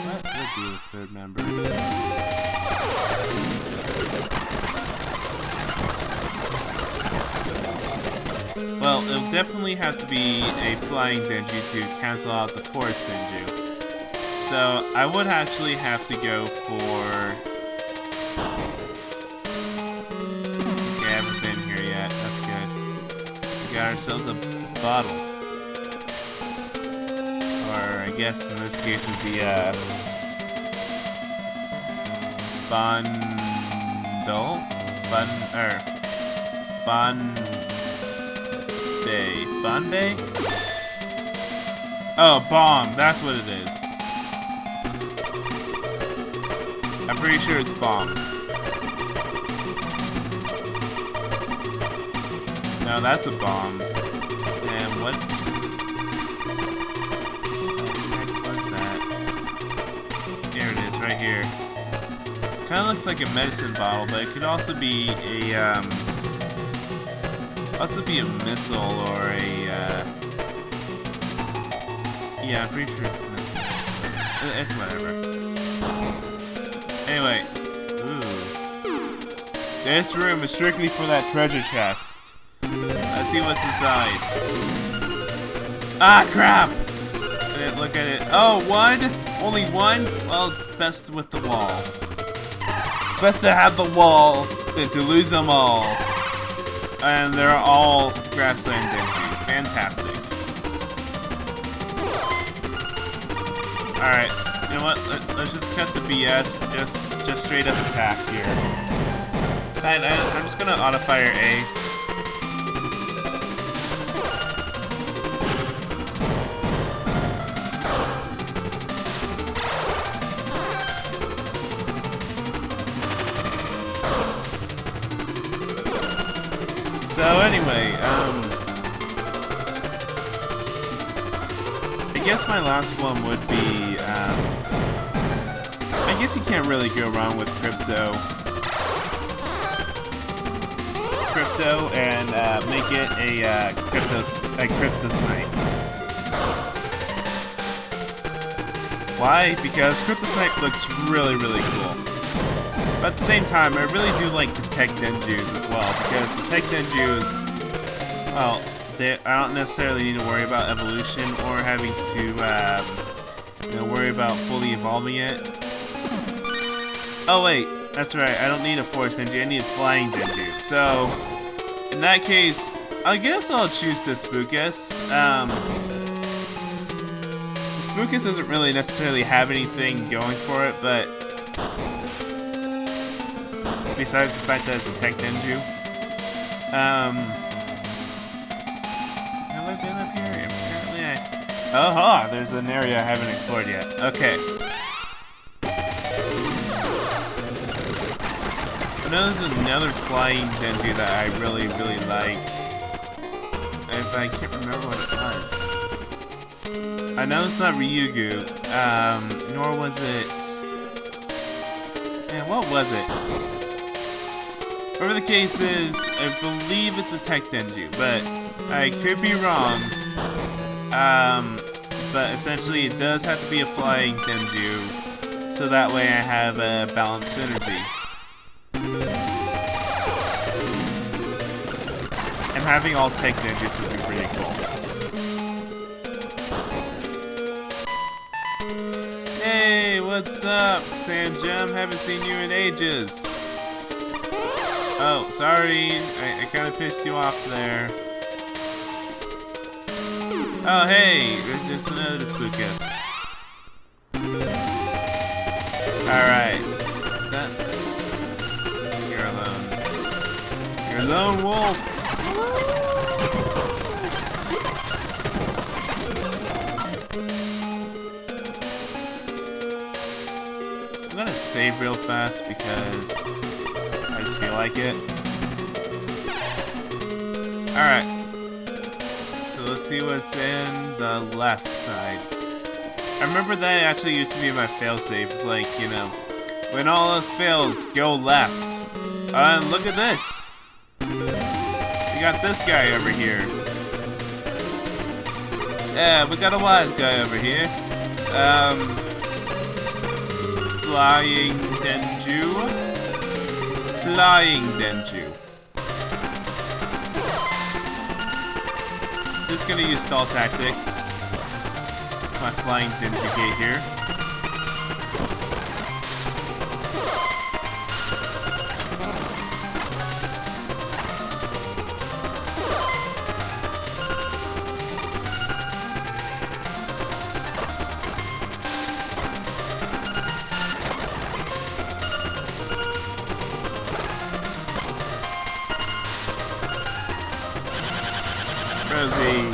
What would be the third member? Well, it'll definitely have to be a flying Denjuu to cancel out the forest Denjuu. So I would actually have to go for. Okay, I haven't been here yet. That's good. We got ourselves a bottle, or I guess in this case would be a Bonbay? Oh, bomb. That's what it is. I'm pretty sure it's bomb. No, that's a bomb. And what the heck was that? Here it is, right here. Kinda looks like a medicine bottle, but it could also be a missile or a yeah, I'm pretty sure it's a missile. It's whatever. Anyway, this room is strictly for that treasure chest. Let's see what's inside. Ah, crap! I didn't look at it. Oh, one? Only one? Well, it's best with the wall. It's best to have the wall than to lose them all. And they're all grassland Denjuu. Fantastic. Alright. You know what? Let's just cut the BS. Just straight up attack here. I'm just gonna auto fire A. So anyway, I guess my last one would be. I guess you can't really go wrong with crypto and make it a crypto snipe. Why? Because crypto snipe looks really cool. But at the same time, I really do like the tech Denjus as well, because the tech Denjus, well, I don't necessarily need to worry about evolution or having to worry about fully evolving it. Oh wait, that's right, I don't need a forest Denjuu, I need a flying Denjuu. So, in that case, I guess I'll choose the Spookus. The Spookus doesn't really necessarily have anything going for it, but besides the fact that it's a tech Denjuu. Have I been up here? Apparently I... Oh, there's an area I haven't explored yet. Okay. I know there's another flying Denjuu that I really, really liked. But I can't remember what it was. I know it's not Ryugu, nor was it... Man, what was it? Whatever the case is, I believe it's a tech Denjuu, but I could be wrong. But essentially it does have to be a flying Denjuu, so that way I have a balanced synergy. And having all tech Denjus would be pretty cool. Hey, what's up, Sanjum? Haven't seen you in ages. Oh, sorry, I kind of pissed you off there. Oh, hey, there's another Spookus. Alright, stunts. You're alone. You're a lone wolf. I'm gonna save real fast because I just feel like it. Alright. So let's see what's in the left side. I remember that actually used to be my failsafe. It's like, you know, when all else fails, go left. And look at this. We got this guy over here. Yeah, we got a wise guy over here. Flying Denjuu. Flying Denjuu. Just gonna use stall tactics. It's my flying Denjuu gate here. Rosie,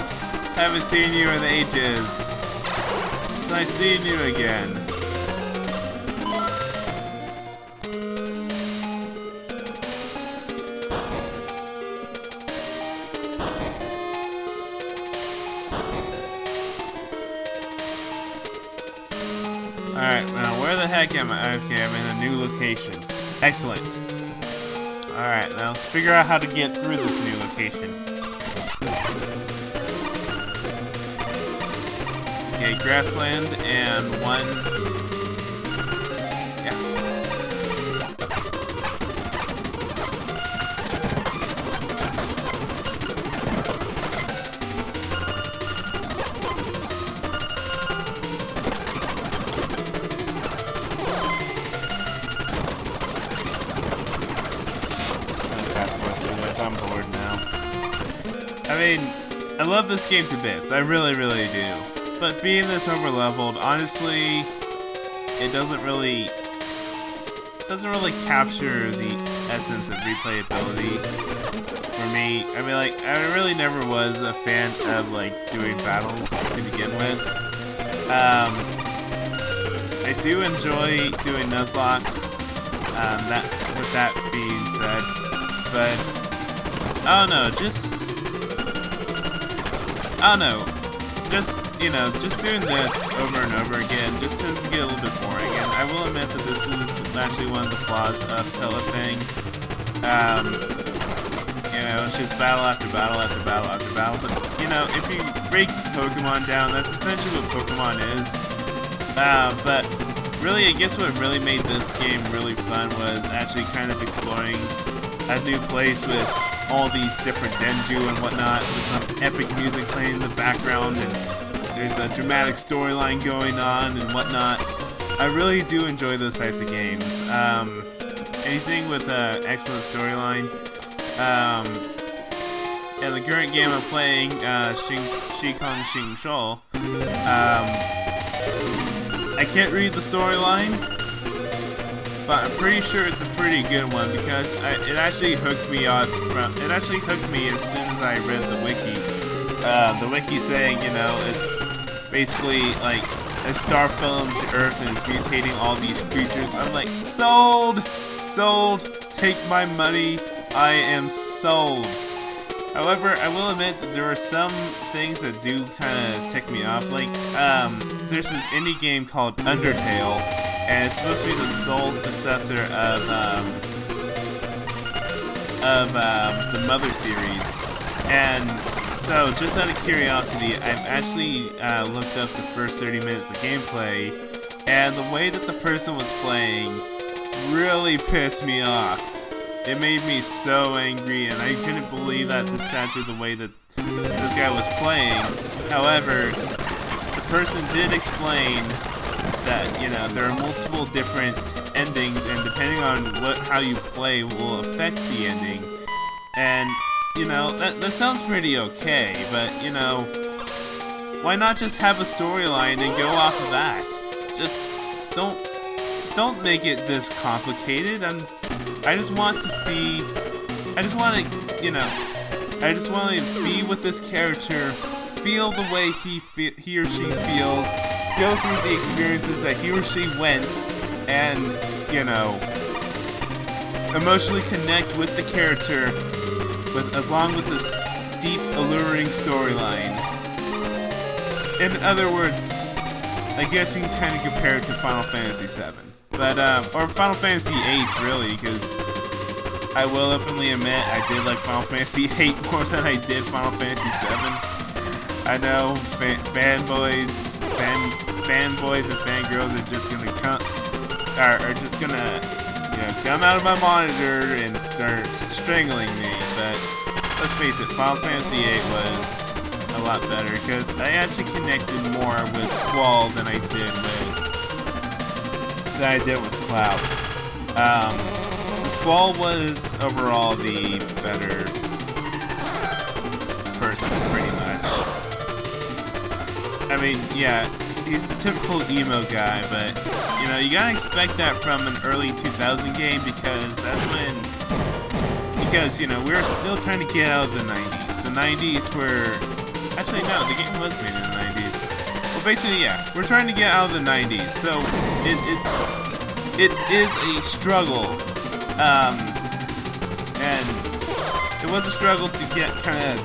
haven't seen you in ages. It's nice seeing you again. Alright, now where the heck am I? Okay, I'm in a new location. Excellent. Alright, now let's figure out how to get through this new location. Okay, grassland and one... Yeah. I'm bored now. I mean, I love this game to bits. I really, really do. But being this over-leveled, honestly, it doesn't really capture the essence of replayability for me. I mean, like, I really never was a fan of, like, doing battles to begin with. I do enjoy doing Nuzlocke, with that being said, but, I don't know, you know, just doing this over and over again just tends to get a little bit boring, and I will admit that this is actually one of the flaws of Telefang. You know, it's just battle after battle after battle after battle, but, you know, if you break Pokemon down, that's essentially what Pokemon is. But really, I guess what really made this game really fun was actually kind of exploring a new place with all these different Denjuu and whatnot, with some epic music playing in the background, and there's a dramatic storyline going on and whatnot. I really do enjoy those types of games. Anything with an excellent storyline. And the current game I'm playing, Shikong Xing Shou, I can't read the storyline, but I'm pretty sure it's a pretty good one because it actually hooked me as soon as I read the wiki. The wiki saying, you know, it basically like a star fell into Earth and is mutating all these creatures. I'm like, sold, take my money, I am sold. However, I will admit that there are some things that do kind of tick me off. Like, there's this indie game called Undertale, and it's supposed to be the sole successor of the Mother series. And so, just out of curiosity, I've actually looked up the first 30 minutes of gameplay, and the way that the person was playing really pissed me off. It made me so angry, and I couldn't believe that this is actually the way that this guy was playing. However, the person did explain that, you know, there are multiple different endings, and depending on how you play will affect the ending. And, you know, that sounds pretty okay, but, you know, why not just have a storyline and go off of that? Just don't make it this complicated. I just want to be with this character, feel the way he or she feels, go through the experiences that he or she went, and, you know, emotionally connect with the character, along with this deep, alluring storyline. In other words, I guess you can kind of compare it to Final Fantasy VII. But, or Final Fantasy VIII, really, because I will openly admit I did like Final Fantasy VIII more than I did Final Fantasy VII. I know fanboys and fangirls are just gonna come out of my monitor and start strangling me. But let's face it, Final Fantasy VIII was a lot better because I actually connected more with Squall than I did with Cloud. The Squall was overall the better person, pretty much. I mean, yeah, he's the typical emo guy, but, you know, you gotta expect that from an early 2000 game because you know, we were still trying to get out of the 90s. The 90s were, actually no, the game was made in the 90s. Well, basically, yeah, we're trying to get out of the 90s, so it is a struggle, and it was a struggle to get kind of,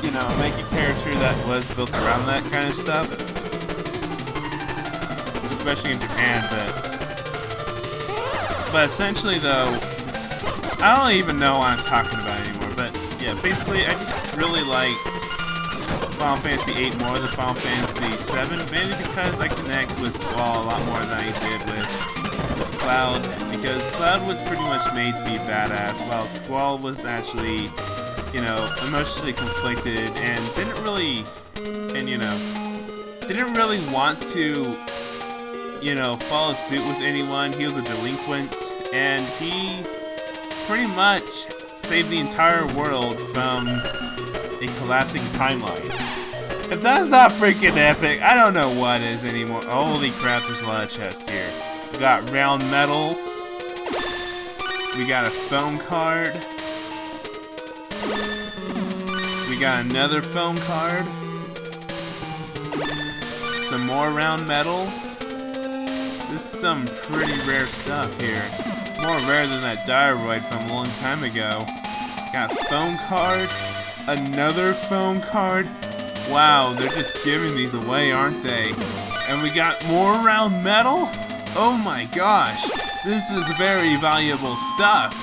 you know, make a character that was built around that kind of stuff, especially in Japan, but essentially though, I don't even know what I'm talking about anymore, but yeah, basically I just really liked Final Fantasy VIII more than Final Fantasy VII, mainly because I connect with Squall a lot more than I did with Cloud, because Cloud was pretty much made to be badass, while Squall was actually, you know, emotionally conflicted and didn't really want to, you know, follow suit with anyone. He was a delinquent, and he pretty much saved the entire world from a collapsing timeline. If that's not freaking epic, I don't know what is anymore. Holy crap, there's a lot of chests here. We got round metal. We got a phone card. We got another phone card. Some more round metal. This is some pretty rare stuff here. More rare than that Dioroid from a long time ago. Got a phone card. Another phone card. Wow, they're just giving these away, aren't they? And we got more round metal? Oh my gosh, this is very valuable stuff.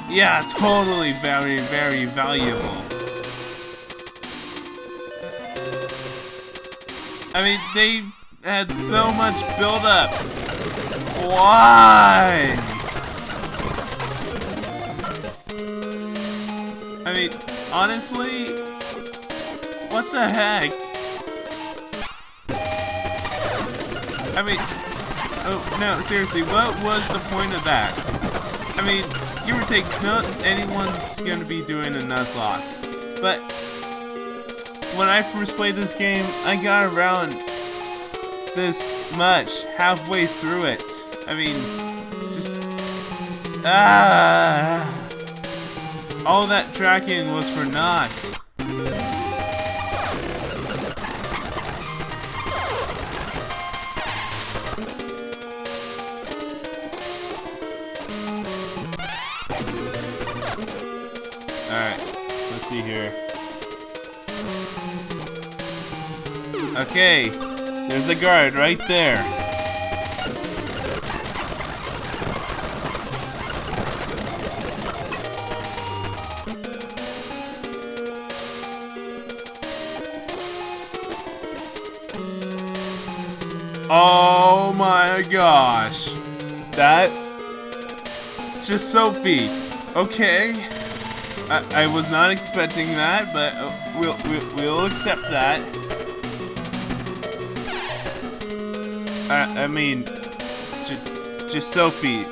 Yeah, totally very, very valuable. I mean, they had so much build-up. Why? I mean, honestly, what the heck? I mean, oh no, seriously, what was the point of that? I mean, give or take, not anyone's gonna be doing a Nuzlocke. But when I first played this game, I got around this much halfway through it. I mean, just all that tracking was for naught. Alright, let's see here. Okay, there's the guard right there. Oh my gosh. That... Just Sophie. Okay. I was not expecting that, but we'll accept that. I mean, just Sophie.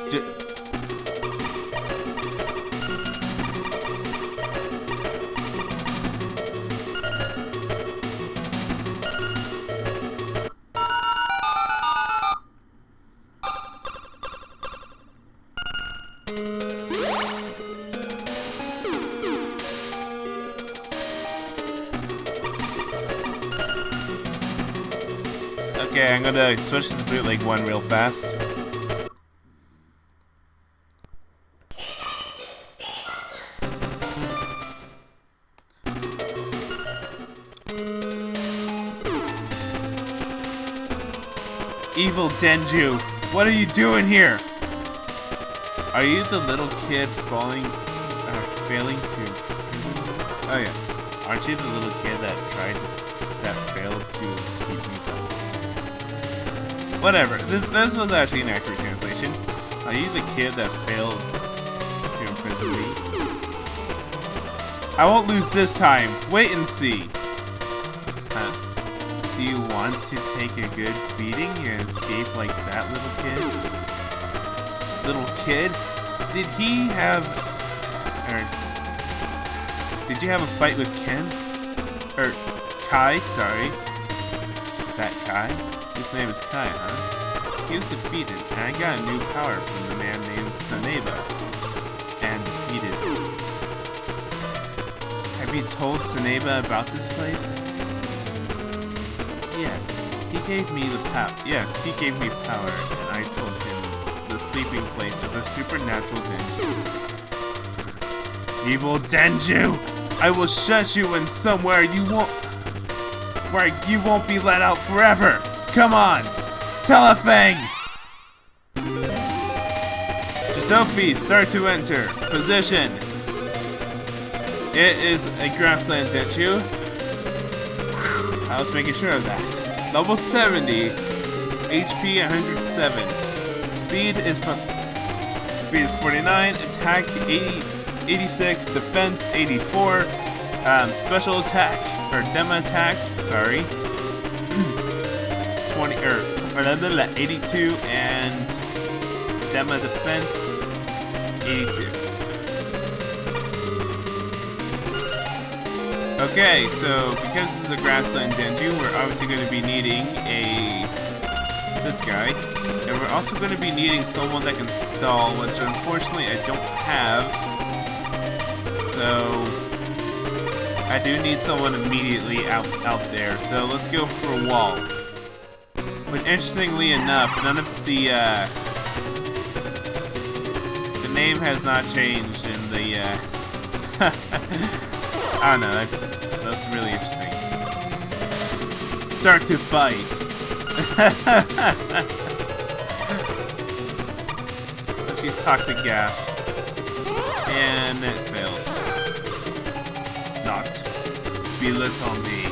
Okay, I'm gonna switch to the bootleg one real fast. Evil Denjuu, what are you doing here? Are you the little kid failing to... Oh yeah, aren't you the little kid that failed to keep me down? Whatever, this was actually an accurate translation. Are you the kid that failed to imprison me? I won't lose this time. Wait and see. Do you want to take a good beating and escape like that little kid? Little kid? Did he have... did you have a fight with Ken? Or Kai, sorry. Is that Kai? His name is Kai, huh? He was defeated, and I got a new power from the man named Saneba. And defeated him. Have you told Saneba about this place? Yes, he gave me the power. Yes, he gave me power, and I told him the sleeping place of the supernatural Denjuu. Evil Denjuu! I will shut you in somewhere where you won't be let out forever! Come on! Telefang! Sophie, start to enter. Position. It is a grassland Denjuu. I was making sure of that. Level 70. HP 107. Speed is 49. Attack 86. Defense 84. Special attack or demo attack. Sorry. 82 and demo defense 82. Okay, so because this is a grassland Denjuu, we're obviously going to be needing this guy, and we're also going to be needing someone that can stall, which unfortunately I don't have. So I do need someone immediately out there. So let's go for a wall. But interestingly enough, none of the name has not changed in the I don't know, that's really interesting. Start to fight. Let's use toxic gas. And it failed. Not belittle me.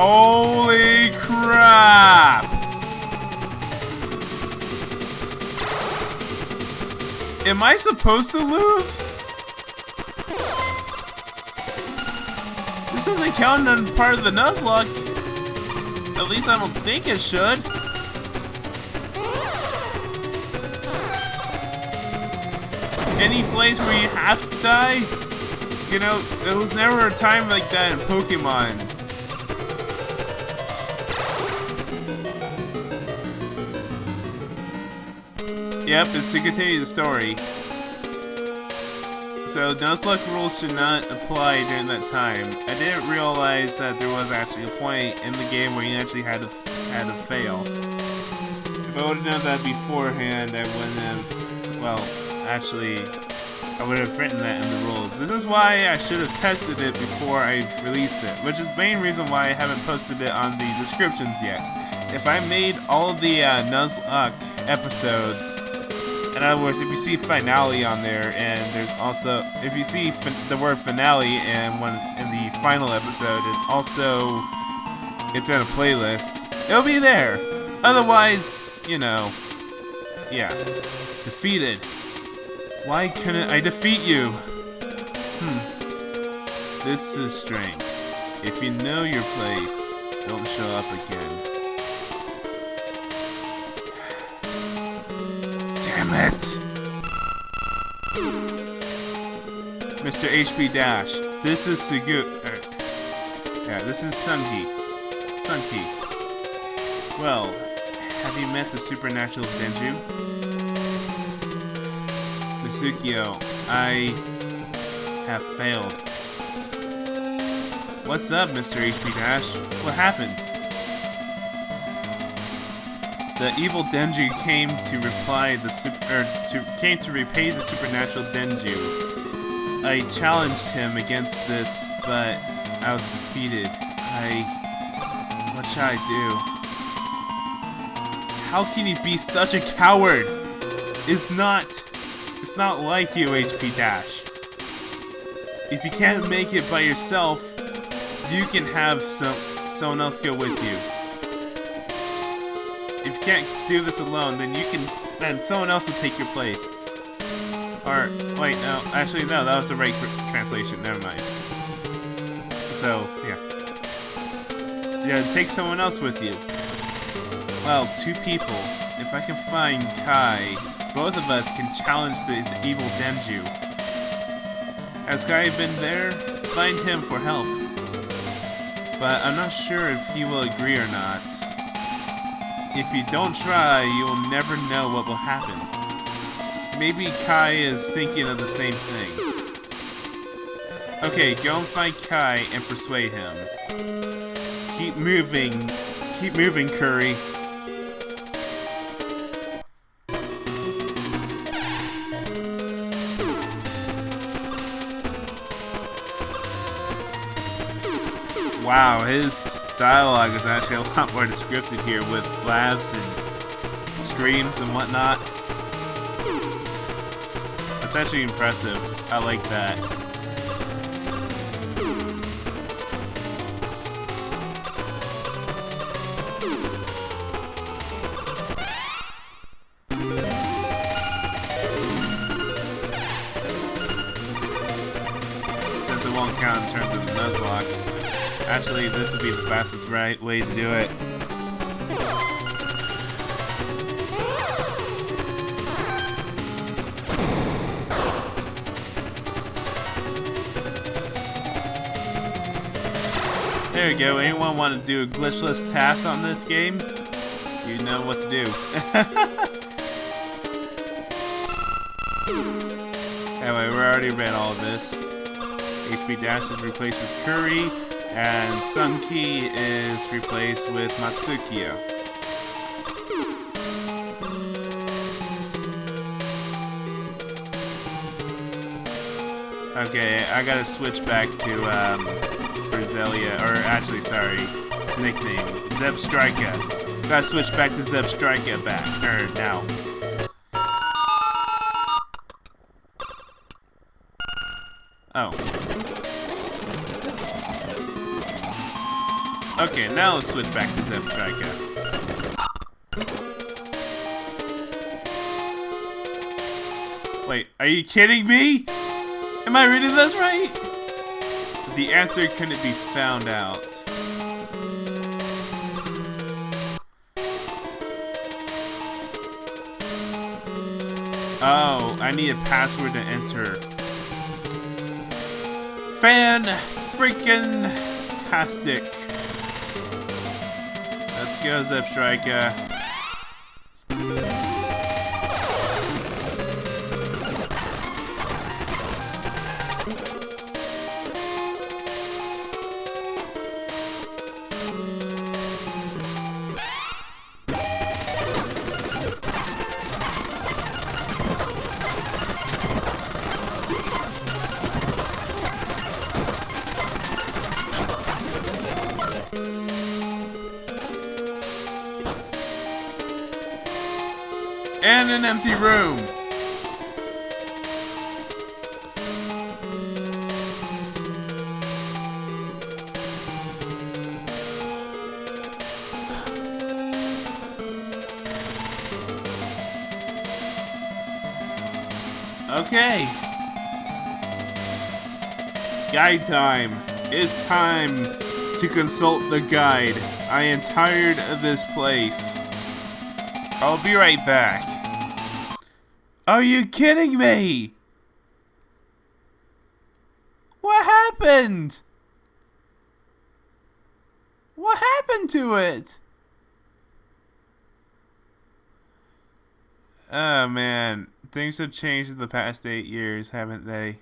Holy crap! Am I supposed to lose? This isn't counted on part of the Nuzlocke. At least I don't think it should. Any place where you have to die? You know, there was never a time like that in Pokemon. Yep, it's to continue the story. So, Nuzlocke Rules should not apply during that time. I didn't realize that there was actually a point in the game where you actually had to fail. If I would have known that beforehand, I wouldn't have... Well, actually, I would have written that in the rules. This is why I should have tested it before I released it, which is the main reason why I haven't posted it on the descriptions yet. If I made all of the Nuzlocke episodes... In other words, if you see finale on there, and there's also, if you see the word finale in the final episode, and also it's in a playlist, it'll be there. Otherwise, you know, yeah, defeated. Why couldn't I defeat you? This is strength. If you know your place, don't show up again. Damn it! Mr. HP Dash, this is Sugu. Yeah, this is Sunki. Well, have you met the supernatural Denjuu? Misukio, I have failed. What's up, Mr. HP Dash? What happened? The evil Denjuu came to repay the supernatural Denjuu. I challenged him against this, but I was defeated. What should I do? How can you be such a coward? It's not like you, HP Dash. If you can't make it by yourself, you can have someone else go with you. If you can't do this alone, then someone else will take your place. Or, wait, no, actually, no, that was the right translation, never mind. So, yeah, take someone else with you. Well, 2 people. If I can find Kai, both of us can challenge the evil Denjuu. Has Kai been there? Find him for help. But I'm not sure if he will agree or not. If you don't try, you will never know what will happen. Maybe Kai is thinking of the same thing. Okay, go and find Kai and persuade him. Keep moving, Curry. Wow, his dialogue is actually a lot more descriptive here with laughs and screams and whatnot. That's actually impressive. I like that. Since it won't count in terms of the Nuzlocke, actually this would be the fastest way to do it. There you go. Anyone want to do a glitchless task on this game? You know what to do. Anyway, we already read all of this. HP Dash is replaced with Curry, and Sunki is replaced with Matsukio. Okay, I gotta switch back to Berselia, or actually, sorry, its nickname, Zebstrika. Gotta switch back to Zebstrika now. Oh. Okay, now let's switch back to Zebstrika. Wait, are you kidding me? Am I reading this right? The answer couldn't be found out. Oh, I need a password to enter. Fan-freaking-tastic. Let's go, Zip Striker. And an empty room. Okay. Guide time. It's time to consult the guide. I am tired of this place. I'll be right back. Are you kidding me? What happened? What happened to it? Oh man, things have changed in the past 8 years, haven't they?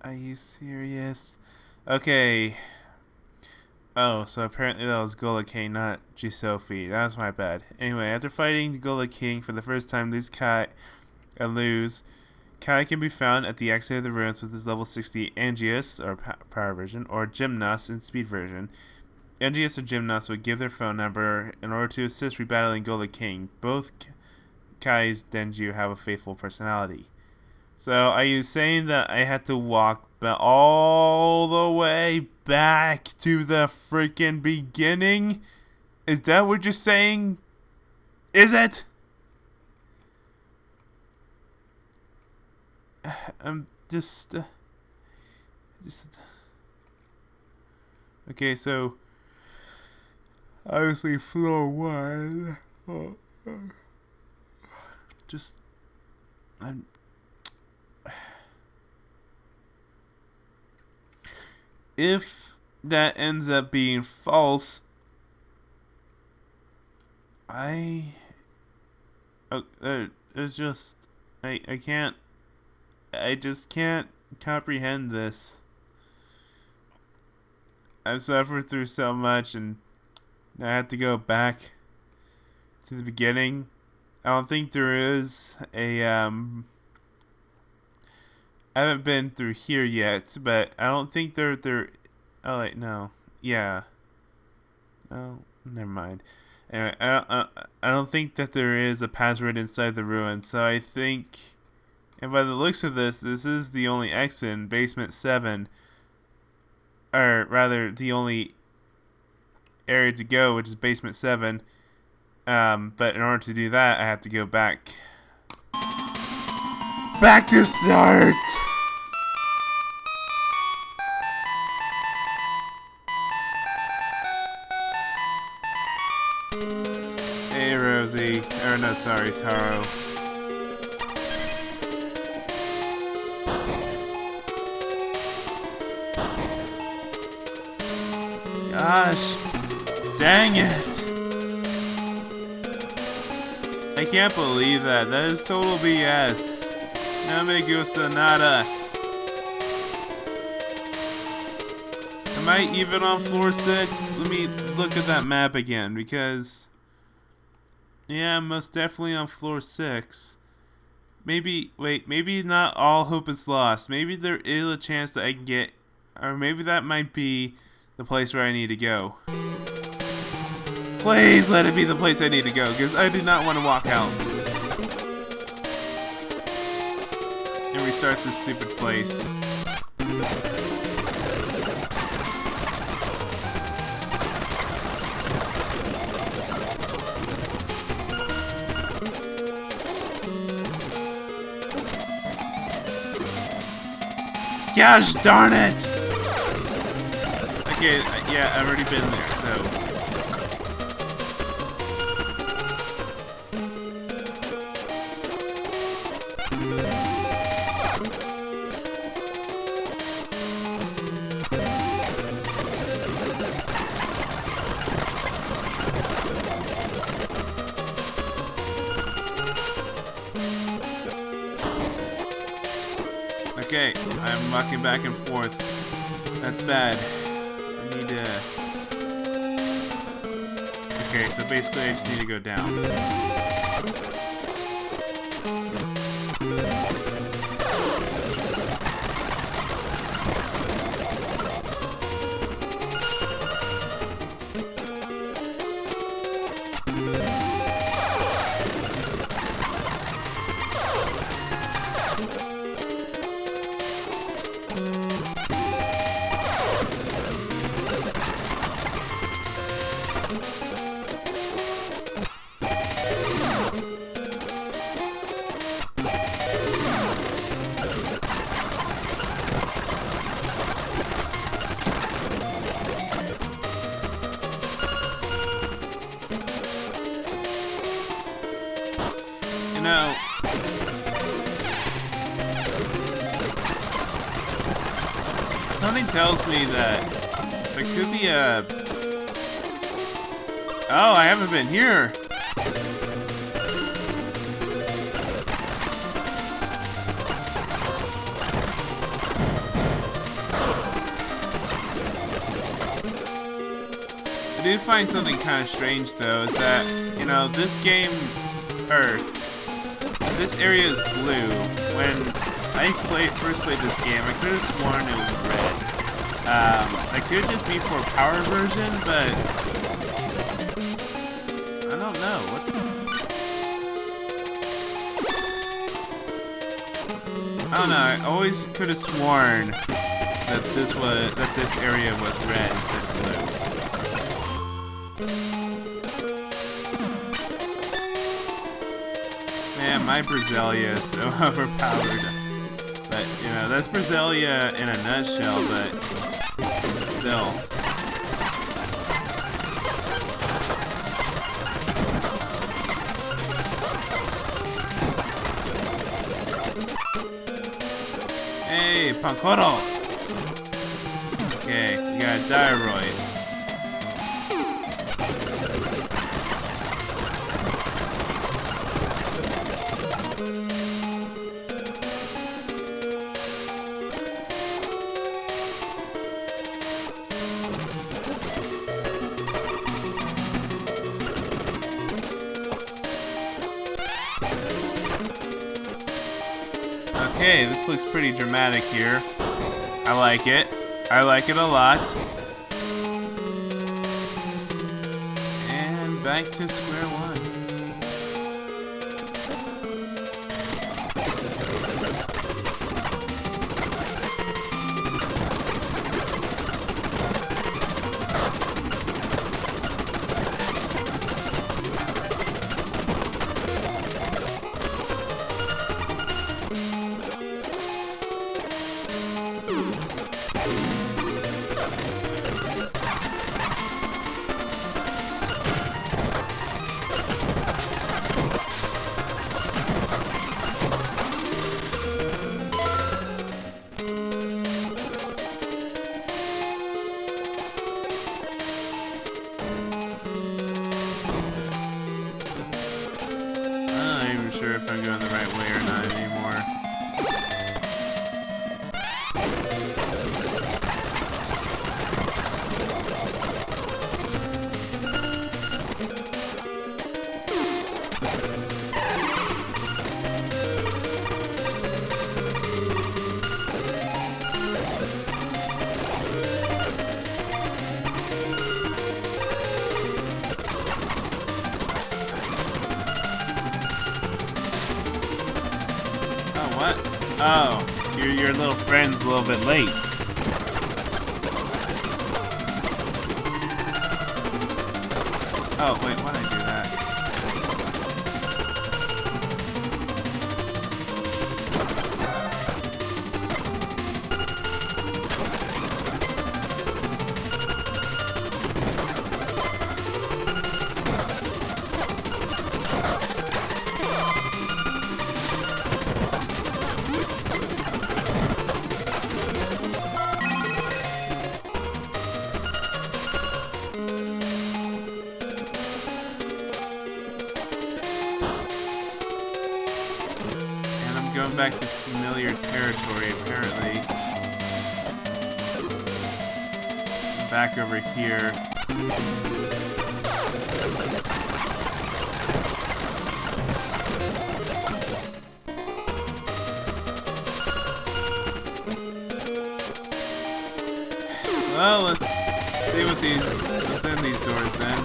Are you serious? Okay. Oh, so apparently that was Gola King, not Gisofi. That was my bad. Anyway, after fighting Gola King for the first time, Kai can be found at the exit of the ruins with his level 60 Angius, or power version, or Gymnast in speed version. Angius or Gymnast would give their phone number in order to assist rebattling Gola King. Both Kai's Denjuu have a faithful personality. So, are you saying that I had to walk all the way back to the freaking beginning? Is that what you're saying? Is it? I'm just... Okay, so... obviously floor 1. If that ends up being false, it's just, I just can't comprehend this. I've suffered through so much and I have to go back to the beginning. I don't think there is a, I haven't been through here yet, but I don't think there, oh wait, no. Yeah. Oh, never mind. Anyway, I don't think that there is a password inside the ruin, so I think, and by the looks of this is the only exit in basement 7, or rather, the only area to go, which is basement 7, but in order to do that, I have to go back to start! Hey, Rosie. Or no, sorry, Taro. Gosh, dang it. I can't believe that. That is total BS. No me gusta nada. Am I even on floor 6? Let me look at that map again, because... yeah, I'm most definitely on floor 6. Maybe, wait, maybe not all hope is lost. Maybe there is a chance that I can get... or maybe that might be the place where I need to go. Please let it be the place I need to go, because I did not want to walk out. And restart this stupid place. Gosh darn it! Okay, yeah, I've already been there, so... Okay, I'm walking back and forth. That's bad. I need to... Okay, so basically I just need to go down. No. Something tells me that there could be a... Oh, I haven't been here. I do find something kind of strange though, is that, you know, this game, this area is blue. When I first played this game, I could have sworn it was red. I could just be for power version, but I don't know. I don't know. I always could have sworn that this area was red instead of blue. Man, my Brazilia is so overpowered. But, you know, that's Brazilia in a nutshell, but still. Hey, Pankoro! Okay, we got a Diaroid. Okay, this looks pretty dramatic here. I like it. I like it a lot. And back to square one. If I'm going the right way or not anymore. What? Oh, your little friend's a little bit late. Oh, wait, why'd I do that? Going back to familiar unfamiliar territory, apparently. Back over here. Well, let's see what let's end these doors then.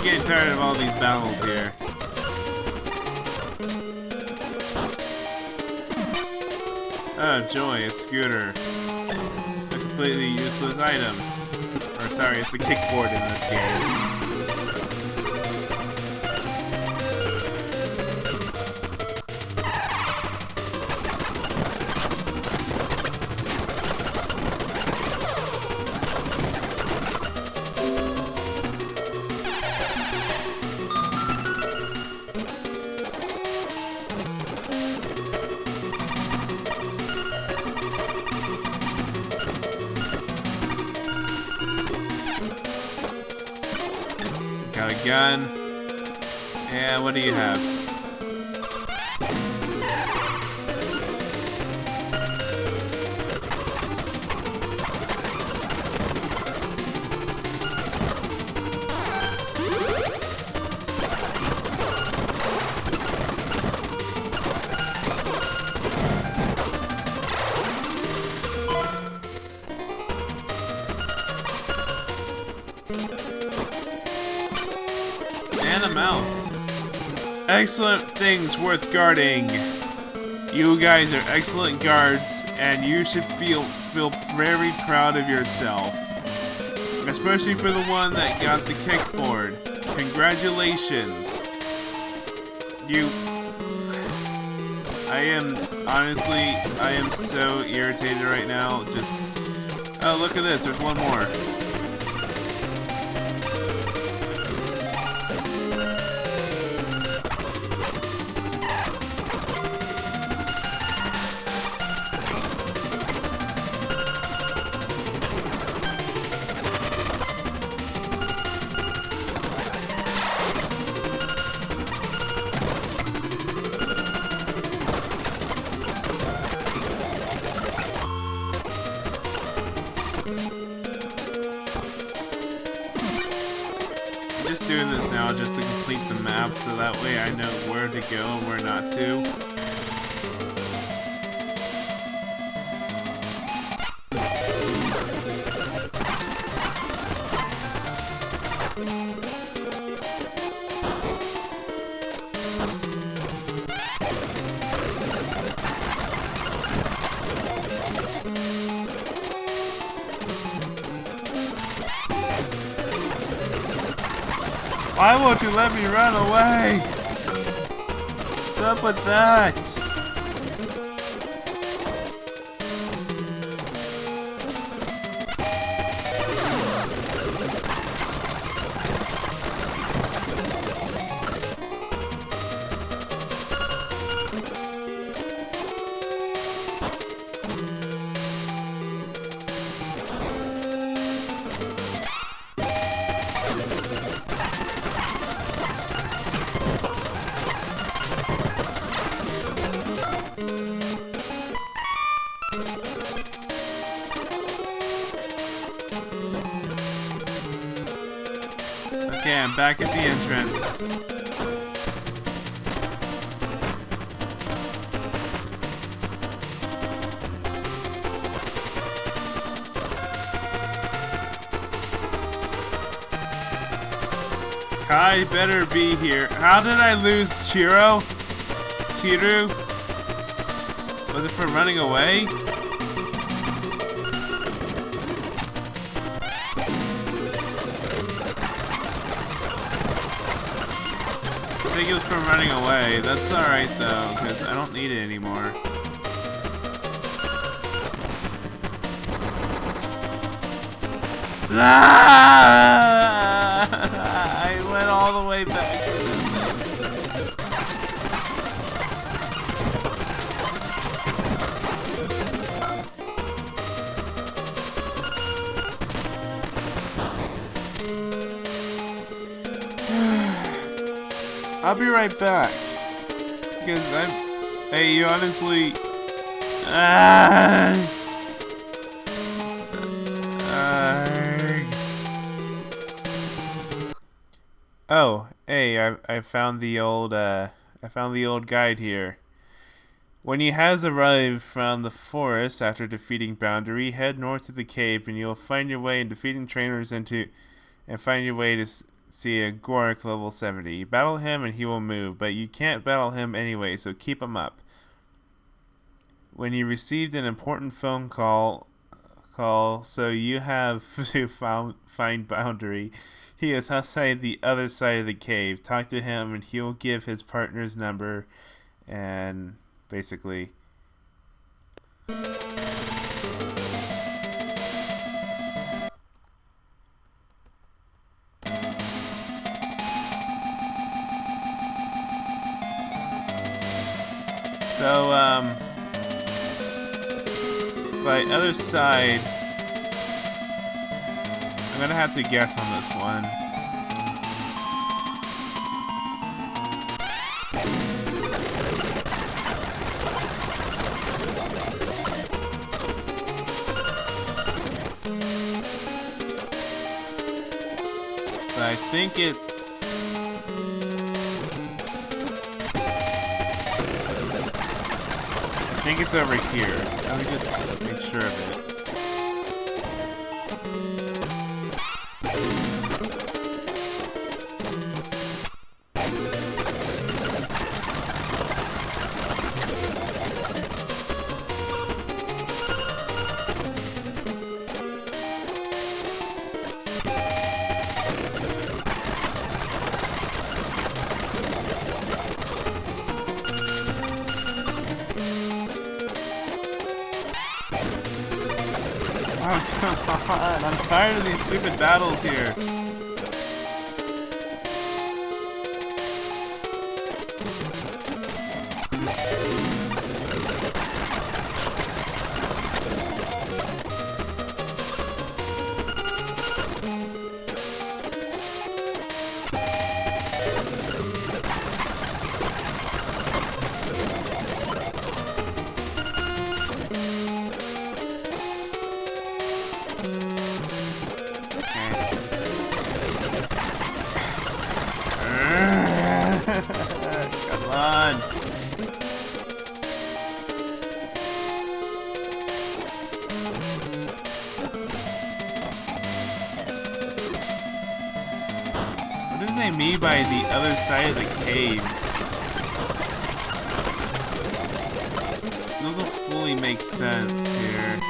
Getting tired of all these battles here. Oh joy, a scooter. A completely useless item. Or sorry, it's a kickboard in this game. Got a gun. Yeah, what do you have? And a mouse. Excellent things worth guarding. You guys are excellent guards, and you should feel very proud of yourself. Especially for the one that got the kickboard. Congratulations. I am so irritated right now. Oh, look at this, there's one more. Just doing this now just to complete the map so that way I know where to go and where not to. Why won't you let me run away? What's up with that? Okay, I'm back at the entrance. Kai better be here. How did I lose Chiro? Chiru? Was it from running away? I think it was from running away. That's alright though, because I don't need it anymore. I went all the way back. I'll be right back. Because hey, you honestly... Oh, hey, I found the old guide here. When he has arrived from the forest after defeating Boundary, head north to the cave and you'll find your way in defeating trainers and find your way to see a Gork level 70. Battle him and he will move, but you can't battle him anyway, so keep him up. When you received an important phone call, so you have to find Boundary. He is outside the other side of the cave. Talk to him and he'll give his partner's number and basically... So, by other side, I'm gonna have to guess on this one. But I think it's... I think it's over here. Let me just make sure of it. Oh, come on. I'm tired of these stupid battles here. Come on. What do they mean by the other side of the cave? Those will fully make sense here.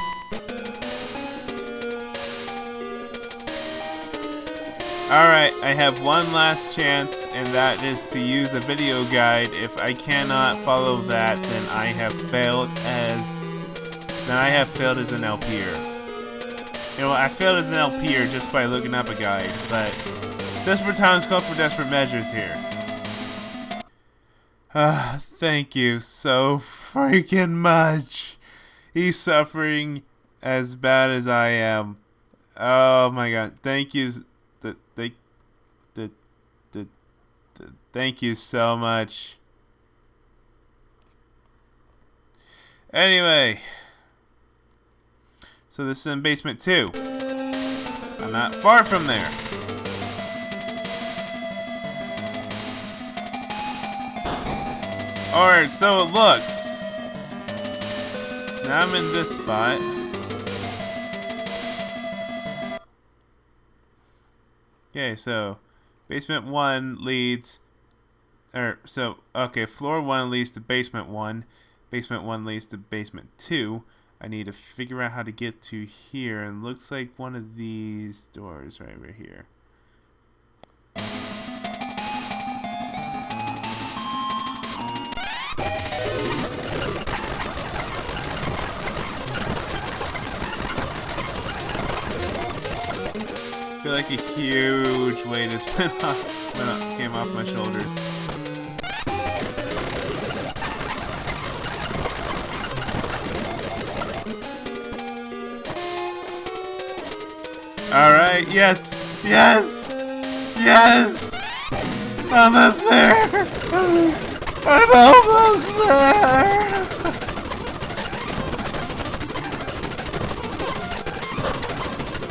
Alright, I have one last chance, and that is to use the video guide. If I cannot follow that, then I have failed as an LPer. You know what, I failed as an LPer just by looking up a guide, but desperate times call for desperate measures here. Thank you so freaking much. He's suffering as bad as I am. Oh my god, thank you. Thank you so much. Anyway, so this is in basement 2. I'm not far from there. Alright, so it looks. So now I'm in this spot. Okay, so basement 1 leads, floor 1 leads to basement 1. Basement 1 leads to basement 2. I need to figure out how to get to here, and looks like one of these doors right over here. I feel like a huge weight has came off my shoulders. Alright, yes! Yes! Yes! Almost there! I'm almost there!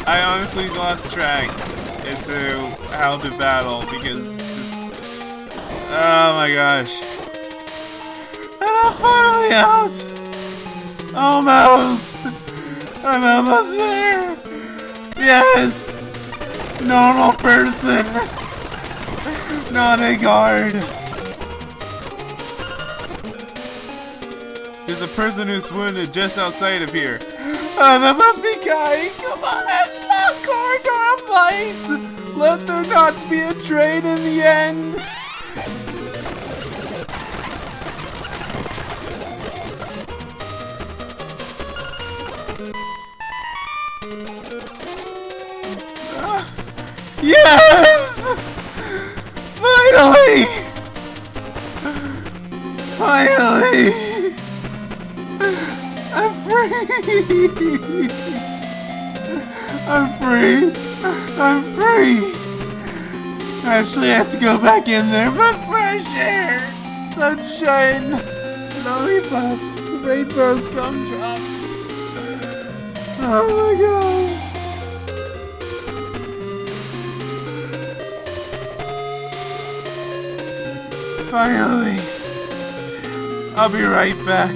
I honestly lost track into how to battle because oh my gosh. And I'm finally out! Almost! I'm almost there! Yes! Normal person! Not a guard! There's a person who's wounded just outside of here. Oh, that must be Kai! Come on! Not corridor of light! Let there not be a train in the end! Yes! Finally! Finally! I'm free! I'm free! I'm free! Actually, I have to go back in there, but fresh air! Sunshine! Lollipops! Rainbows, gumdrops! Oh my god! Finally! I'll be right back.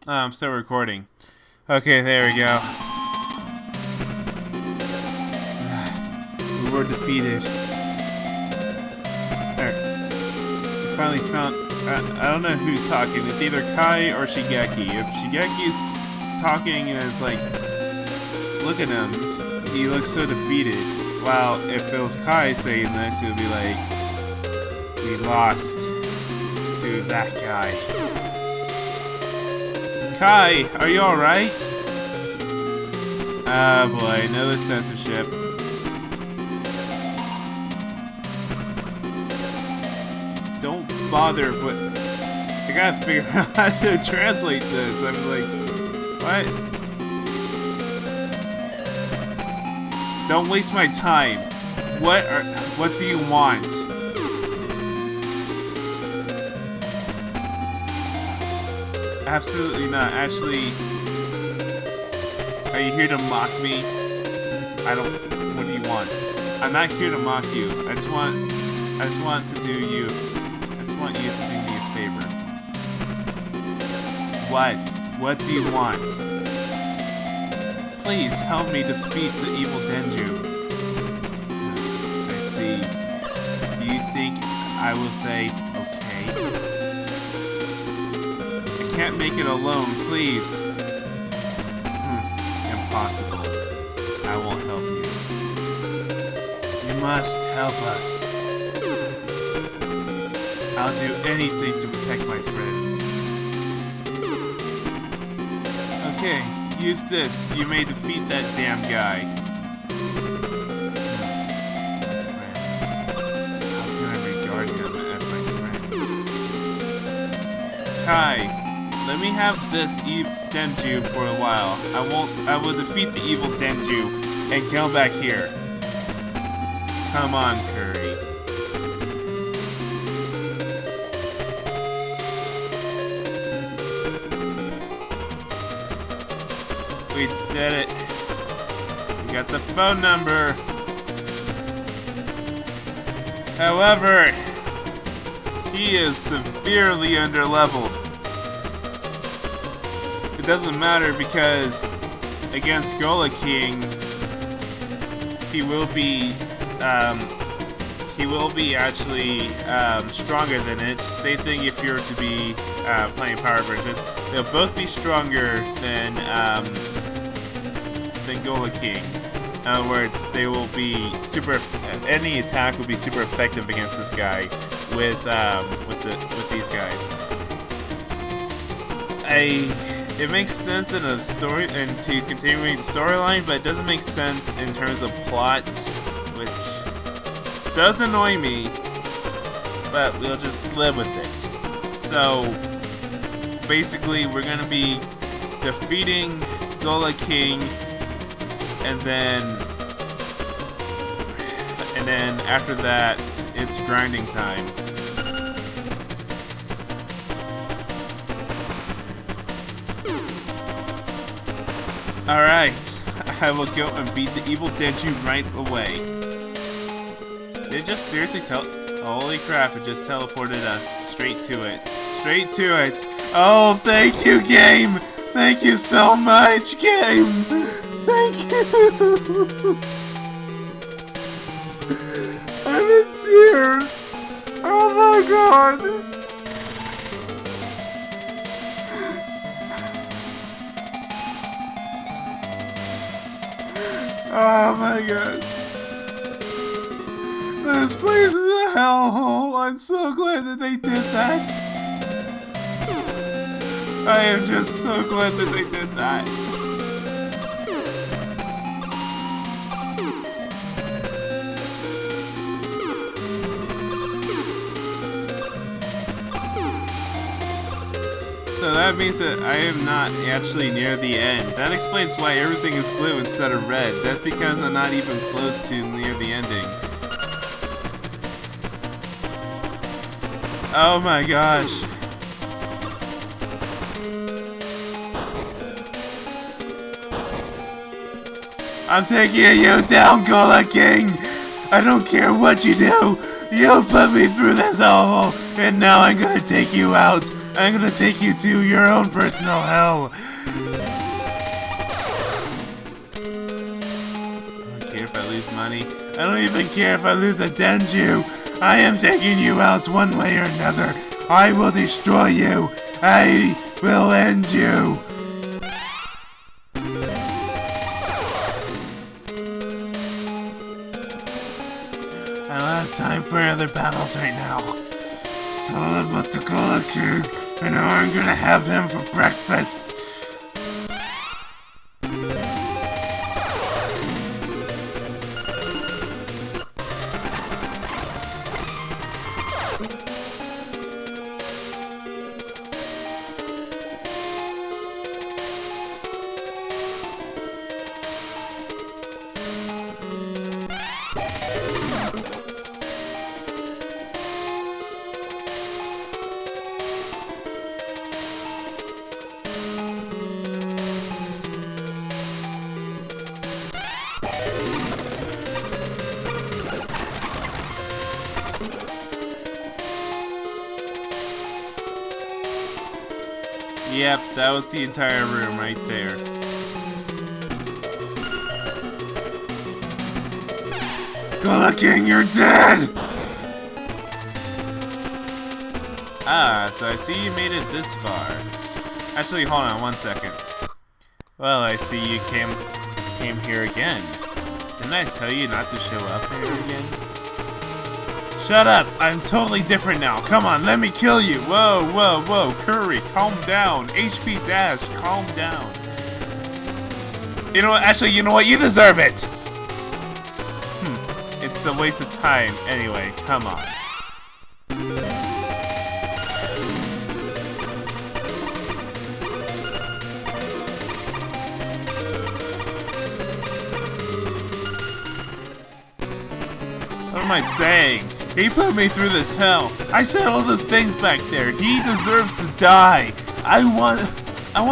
I'm still recording. Okay, there we go. We were defeated. We finally found... I don't know who's talking. It's either Kai or Shigeki. If Shigeki's talking and it's like... Look at him. He looks so defeated. While if it was Kai saying this, it would be like... We lost to that guy. Kai, are you alright? Ah boy, another censorship. Don't bother, but I gotta figure out how to translate this. I'm like, what? Don't waste my time. What do you want? Absolutely not. Actually, are you here to mock me? What do you want? I'm not here to mock you. I just want to do you. I just want you to do me a favor. What? What do you want? Please help me defeat the evil Denjuu. I see. Do you think I will say okay? Can't make it alone, please. Impossible. I won't help you. You must help us. I'll do anything to protect my friends. Okay, use this. You may defeat that damn guy. How can I regard him as my friend? Kai. Let me have this Denjuu for a while. I will defeat the evil Denjuu and go back here. Come on, Curry. We did it. We got the phone number. However, he is severely underleveled. It doesn't matter because against Gola King, he will be actually stronger than it. Same thing if you're to be playing power version. They'll both be stronger than than Gola King. In other words, they will be any attack will be super effective against this guy with these guys. It makes sense in a story and to continuing the storyline, but it doesn't make sense in terms of plot, which does annoy me. But we'll just live with it. So basically, we're gonna be defeating Gola King, and then after that, it's grinding time. Alright, I will go and beat the evil Denjuu right away. Did it just seriously holy crap, it just teleported us straight to it. Straight to it. Oh, thank you, game! Thank you so much, game! Thank you! I'm in tears! Oh my god! Oh my gosh. This place is a hellhole. I'm so glad that they did that. I am just so glad that they did that. So that means that I am not actually near the end. That explains why everything is blue instead of red. That's because I'm not even close to near the ending. Oh my gosh. I'm taking you down, Gola King! I don't care what you do! You put me through this hole, and now I'm gonna take you out! I'm gonna take you to your own personal hell! I don't care if I lose money. I don't even care if I lose a Denjuu! I am taking you out one way or another! I will destroy you! I will end you! I don't have time for other battles right now. It's all about the Gola King, and now I'm gonna have him for breakfast. Yep, that was the entire room right there. Gola King, you're dead! Ah, so I see you made it this far. Actually, hold on one second. Well, I see you came here again. Didn't I tell you not to show up here again? Shut up! I'm totally different now. Come on, let me kill you. Whoa, whoa, whoa. Curry, calm down. HP Dash, calm down. You know what? Actually, you know what? You deserve it. It's a waste of time. Anyway, come on. What am I saying? He put me through this hell. I said all those things back there. He deserves to die. I want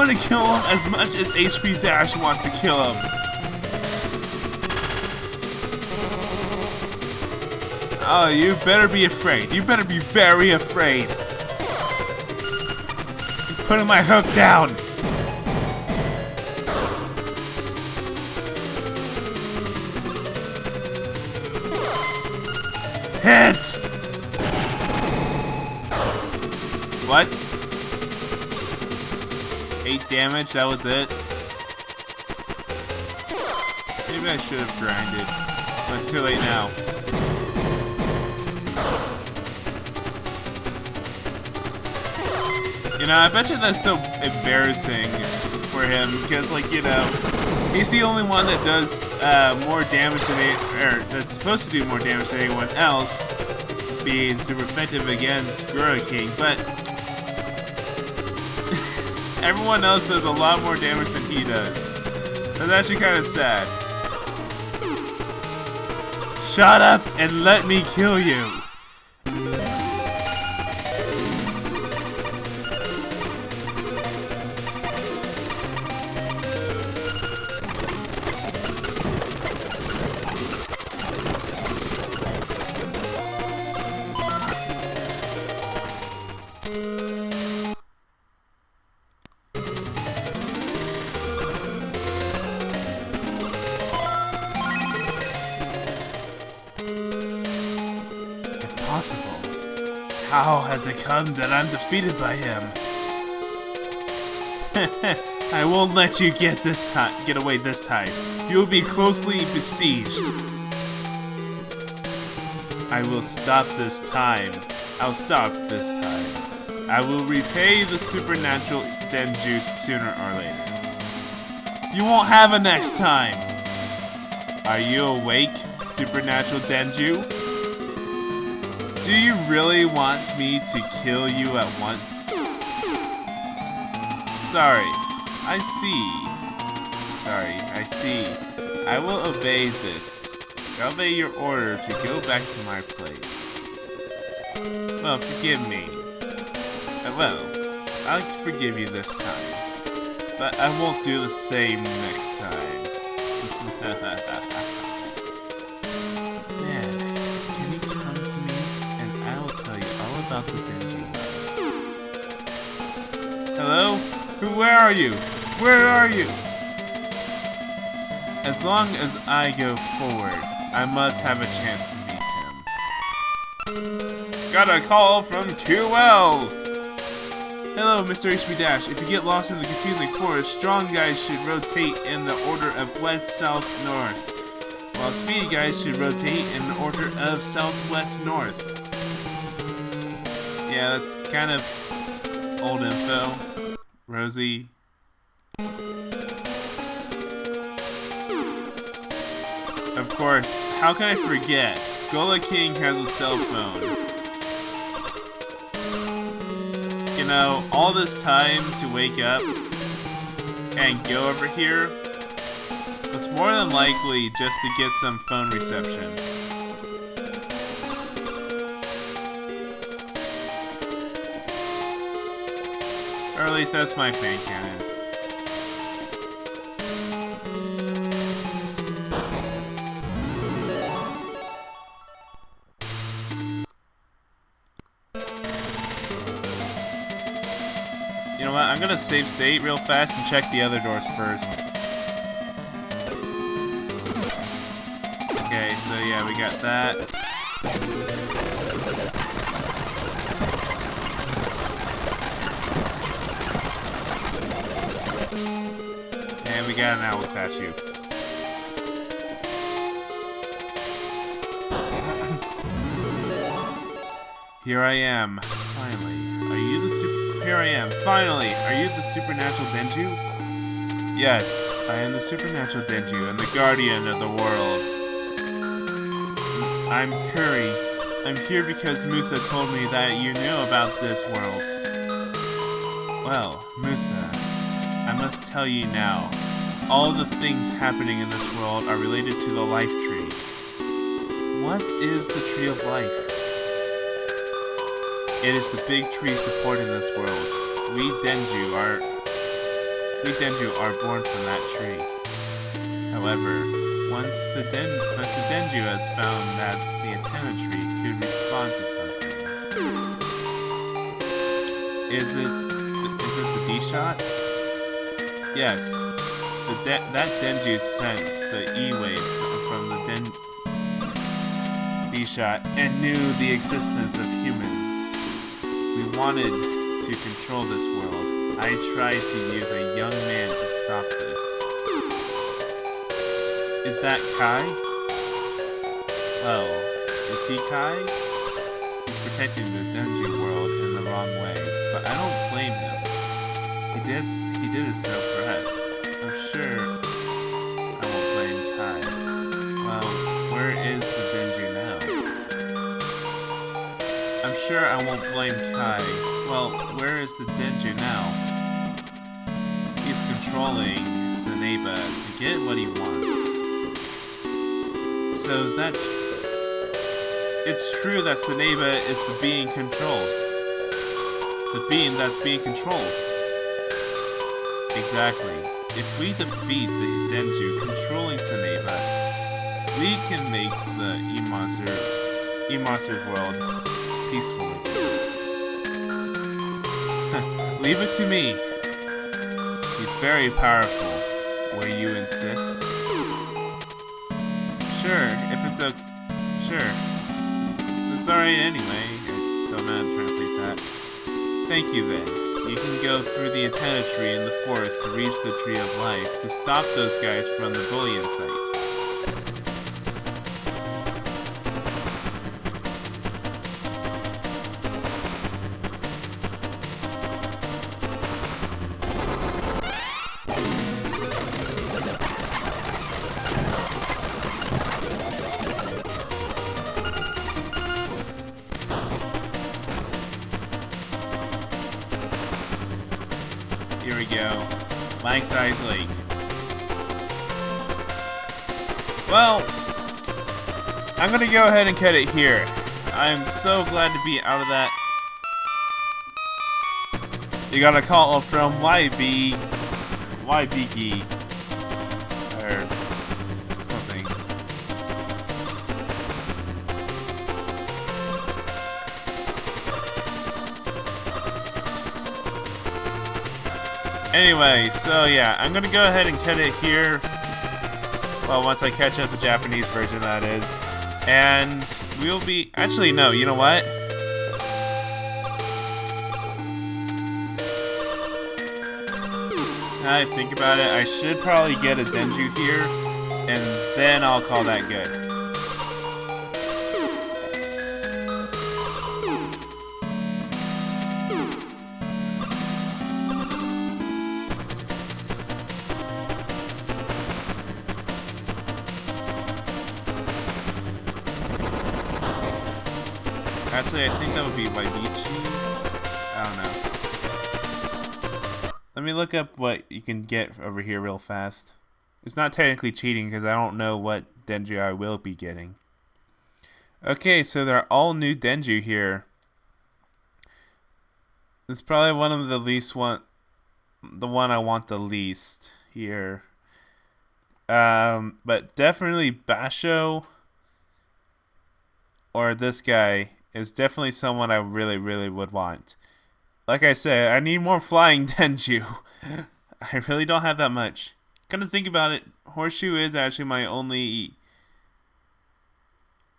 to kill him as much as HP Dash wants to kill him. Oh, you better be afraid. You better be very afraid. You're putting my hook down. Hit! What? 8 damage, that was it? Maybe I should have grinded, but it's too late now. You know, I bet you that's so embarrassing for him, because, like, you know, he's the only one that does more damage than that's supposed to do more damage than anyone else, being super effective against Gorilla King, but everyone else does a lot more damage than he does. That's actually kind of sad. Shut up and let me kill you! How has it come that I'm defeated by him? I won't let you get away this time. You will be closely besieged. I will stop this time. I'll stop this time. I will repay the supernatural Denjuu sooner or later. You won't have a next time. Are you awake, supernatural Denjuu? Do you really want me to kill you at once? Sorry, I see. I will obey this. I'll obey your order to go back to my place. Well, forgive me. Well, I'll forgive you this time. But I won't do the same next time. About the Denjuu. Hello? Where are you? Where are you? As long as I go forward, I must have a chance to meet him. Got a call from QL! Hello, Mr. HB Dash. If you get lost in the confusing forest, strong guys should rotate in the order of west, south, north, while speedy guys should rotate in the order of southwest, north. Yeah, that's kind of old info. Rosie. Of course, how can I forget? Gorilla King has a cell phone. You know, all this time to wake up and go over here was more than likely just to get some phone reception. Or at least that's my fan canon. You know what? I'm gonna save state real fast and check the other doors first. Okay, so yeah, we got that. And we got an owl statue. Here I am, finally. Finally! Are you the supernatural Denjuu? Yes, I am the supernatural Denjuu and the guardian of the world. I'm Curry. I'm here because Musa told me that you knew about this world. Well, Musa, I must tell you now. All the things happening in this world are related to the life tree. What is the tree of life? It is the big tree supporting this world. We Denjuu are born from that tree. However, once the Denjuu has found that the antenna tree could respond to some things. Is it the D-shot? Yes. That Denjuu sensed the E-wave from the D-shot and knew the existence of humans. We wanted to control this world. I tried to use a young man to stop this. Is that Kai? Oh, is he Kai? He's protecting the Denjuu world in the wrong way, but I don't blame him. He did it so for us. I'm sure I won't blame Kai. Well, where is the Denjuu now? I'm sure I won't blame Kai. Well, where is the Denjuu now? He's controlling Saneba to get what he wants. So is that... It's true that Saneba is the being controlled. The being that's being controlled. Exactly. If we defeat the Denjuu controlling Saneba, we can make the E-Monster's world peaceful again. Leave it to me. He's very powerful. Will you insist? Sure, if it's a... Sure. It's alright anyway. I don't know how to translate that. Thank you then. You can go through the antenna tree in the forest to reach the Tree of Life to stop those guys from the bullion site. Here we go. Life-size lake. Well, I'm gonna go ahead and cut it here. I'm so glad to be out of that. You got a call from YBG or something. Anyway, so yeah, I'm gonna go ahead and cut it here. Well, once I catch up the Japanese version, that is. And we'll be... Actually, no, you know what? Now I think about it, I should probably get a Denjuu here, and then I'll call that good. Actually, I think that would be Waibichi. I don't know. Let me look up what you can get over here real fast. It's not technically cheating because I don't know what Denjuu I will be getting. Okay, so there are all new Denjuu here. It's probably one of the one I want the least here. But definitely Basho or this guy is definitely someone I really, really would want. Like I said, I need more flying Denjuu. I really don't have that much. Kind of think about it, Horseshoe is actually my only...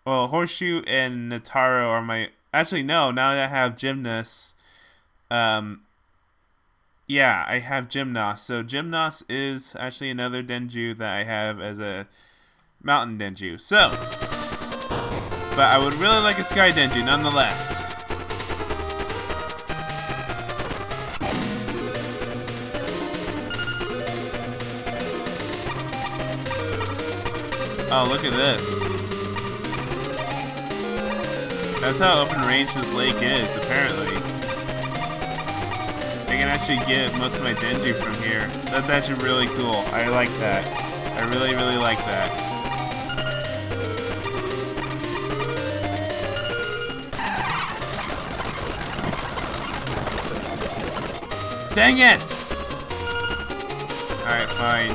Well, Horseshoe and Nataro are my... Actually, no, now that I have Gymnast... Yeah, I have Gymnast. So Gymnast is actually another Denjuu that I have as a Mountain Denjuu. So... But I would really like a Sky Denjuu nonetheless. Oh, look at this. That's how open range this lake is, apparently. I can actually get most of my Denjuu from here. That's actually really cool. I like that. I really, really like that. Dang it! Alright, fine.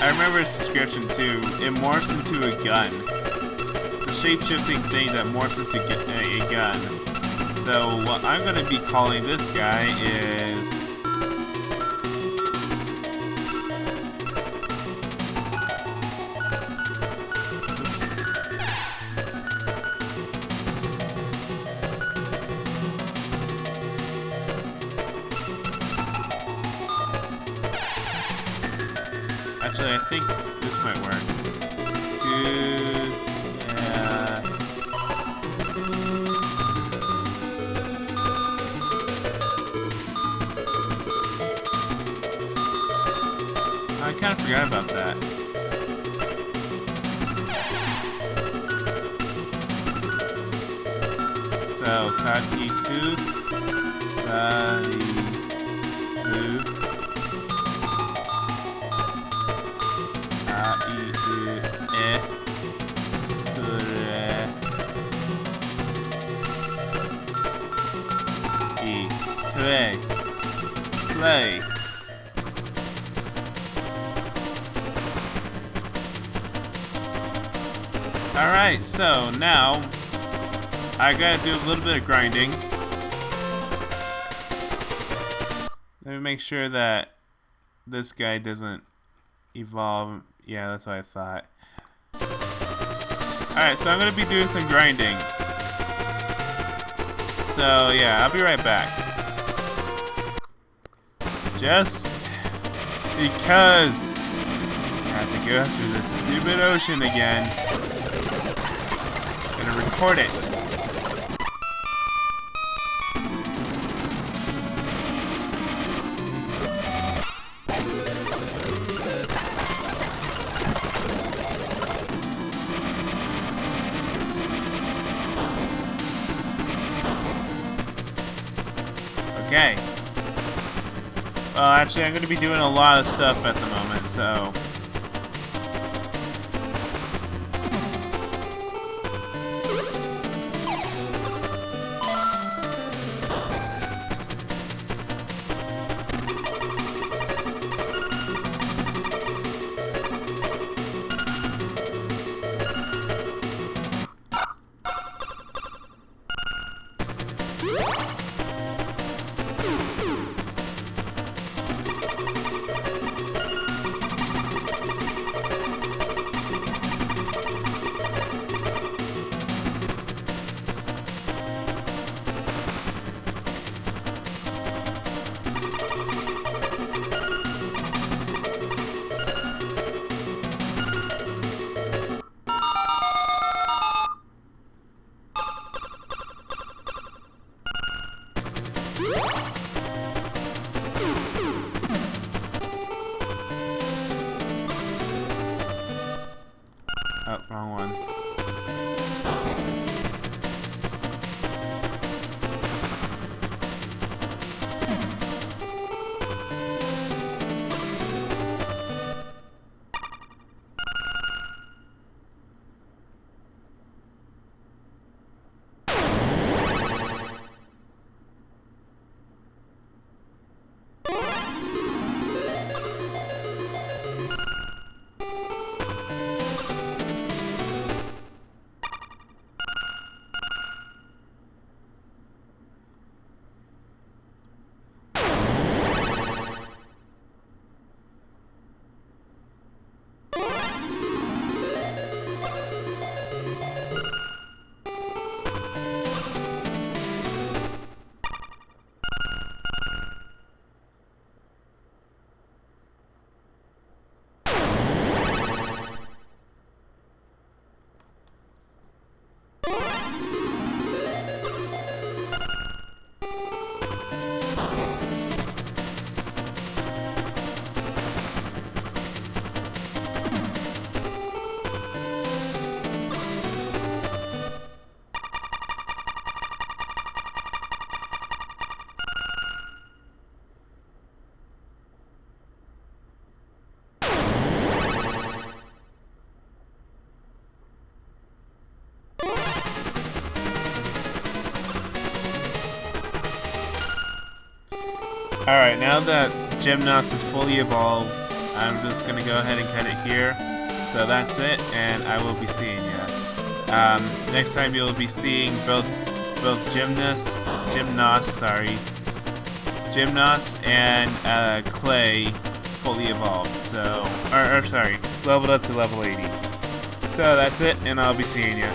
I remember its description too. It morphs into a gun. The shape-shifting thing that morphs into a gun. So what I'm going to be calling this guy is... Actually, I think this might work. Yeah. I kind of forgot about that. So, Kakiku, Play. Alright, so now I gotta do a little bit of grinding. Let me make sure that this guy doesn't evolve. Yeah, that's what I thought. Alright, so I'm gonna be doing some grinding. So yeah, I'll be right back. Just because I have to go through this stupid ocean again. I'm gonna record it. Okay. Well, actually, I'm going to be doing a lot of stuff at the moment, so... Oh, wrong one. Alright, now that Gymnos is fully evolved, I'm just going to go ahead and cut it here. So that's it, and I will be seeing you. Next time you'll be seeing both Gymnos and Clay fully evolved. So, or sorry, leveled up to level 80. So that's it, and I'll be seeing you.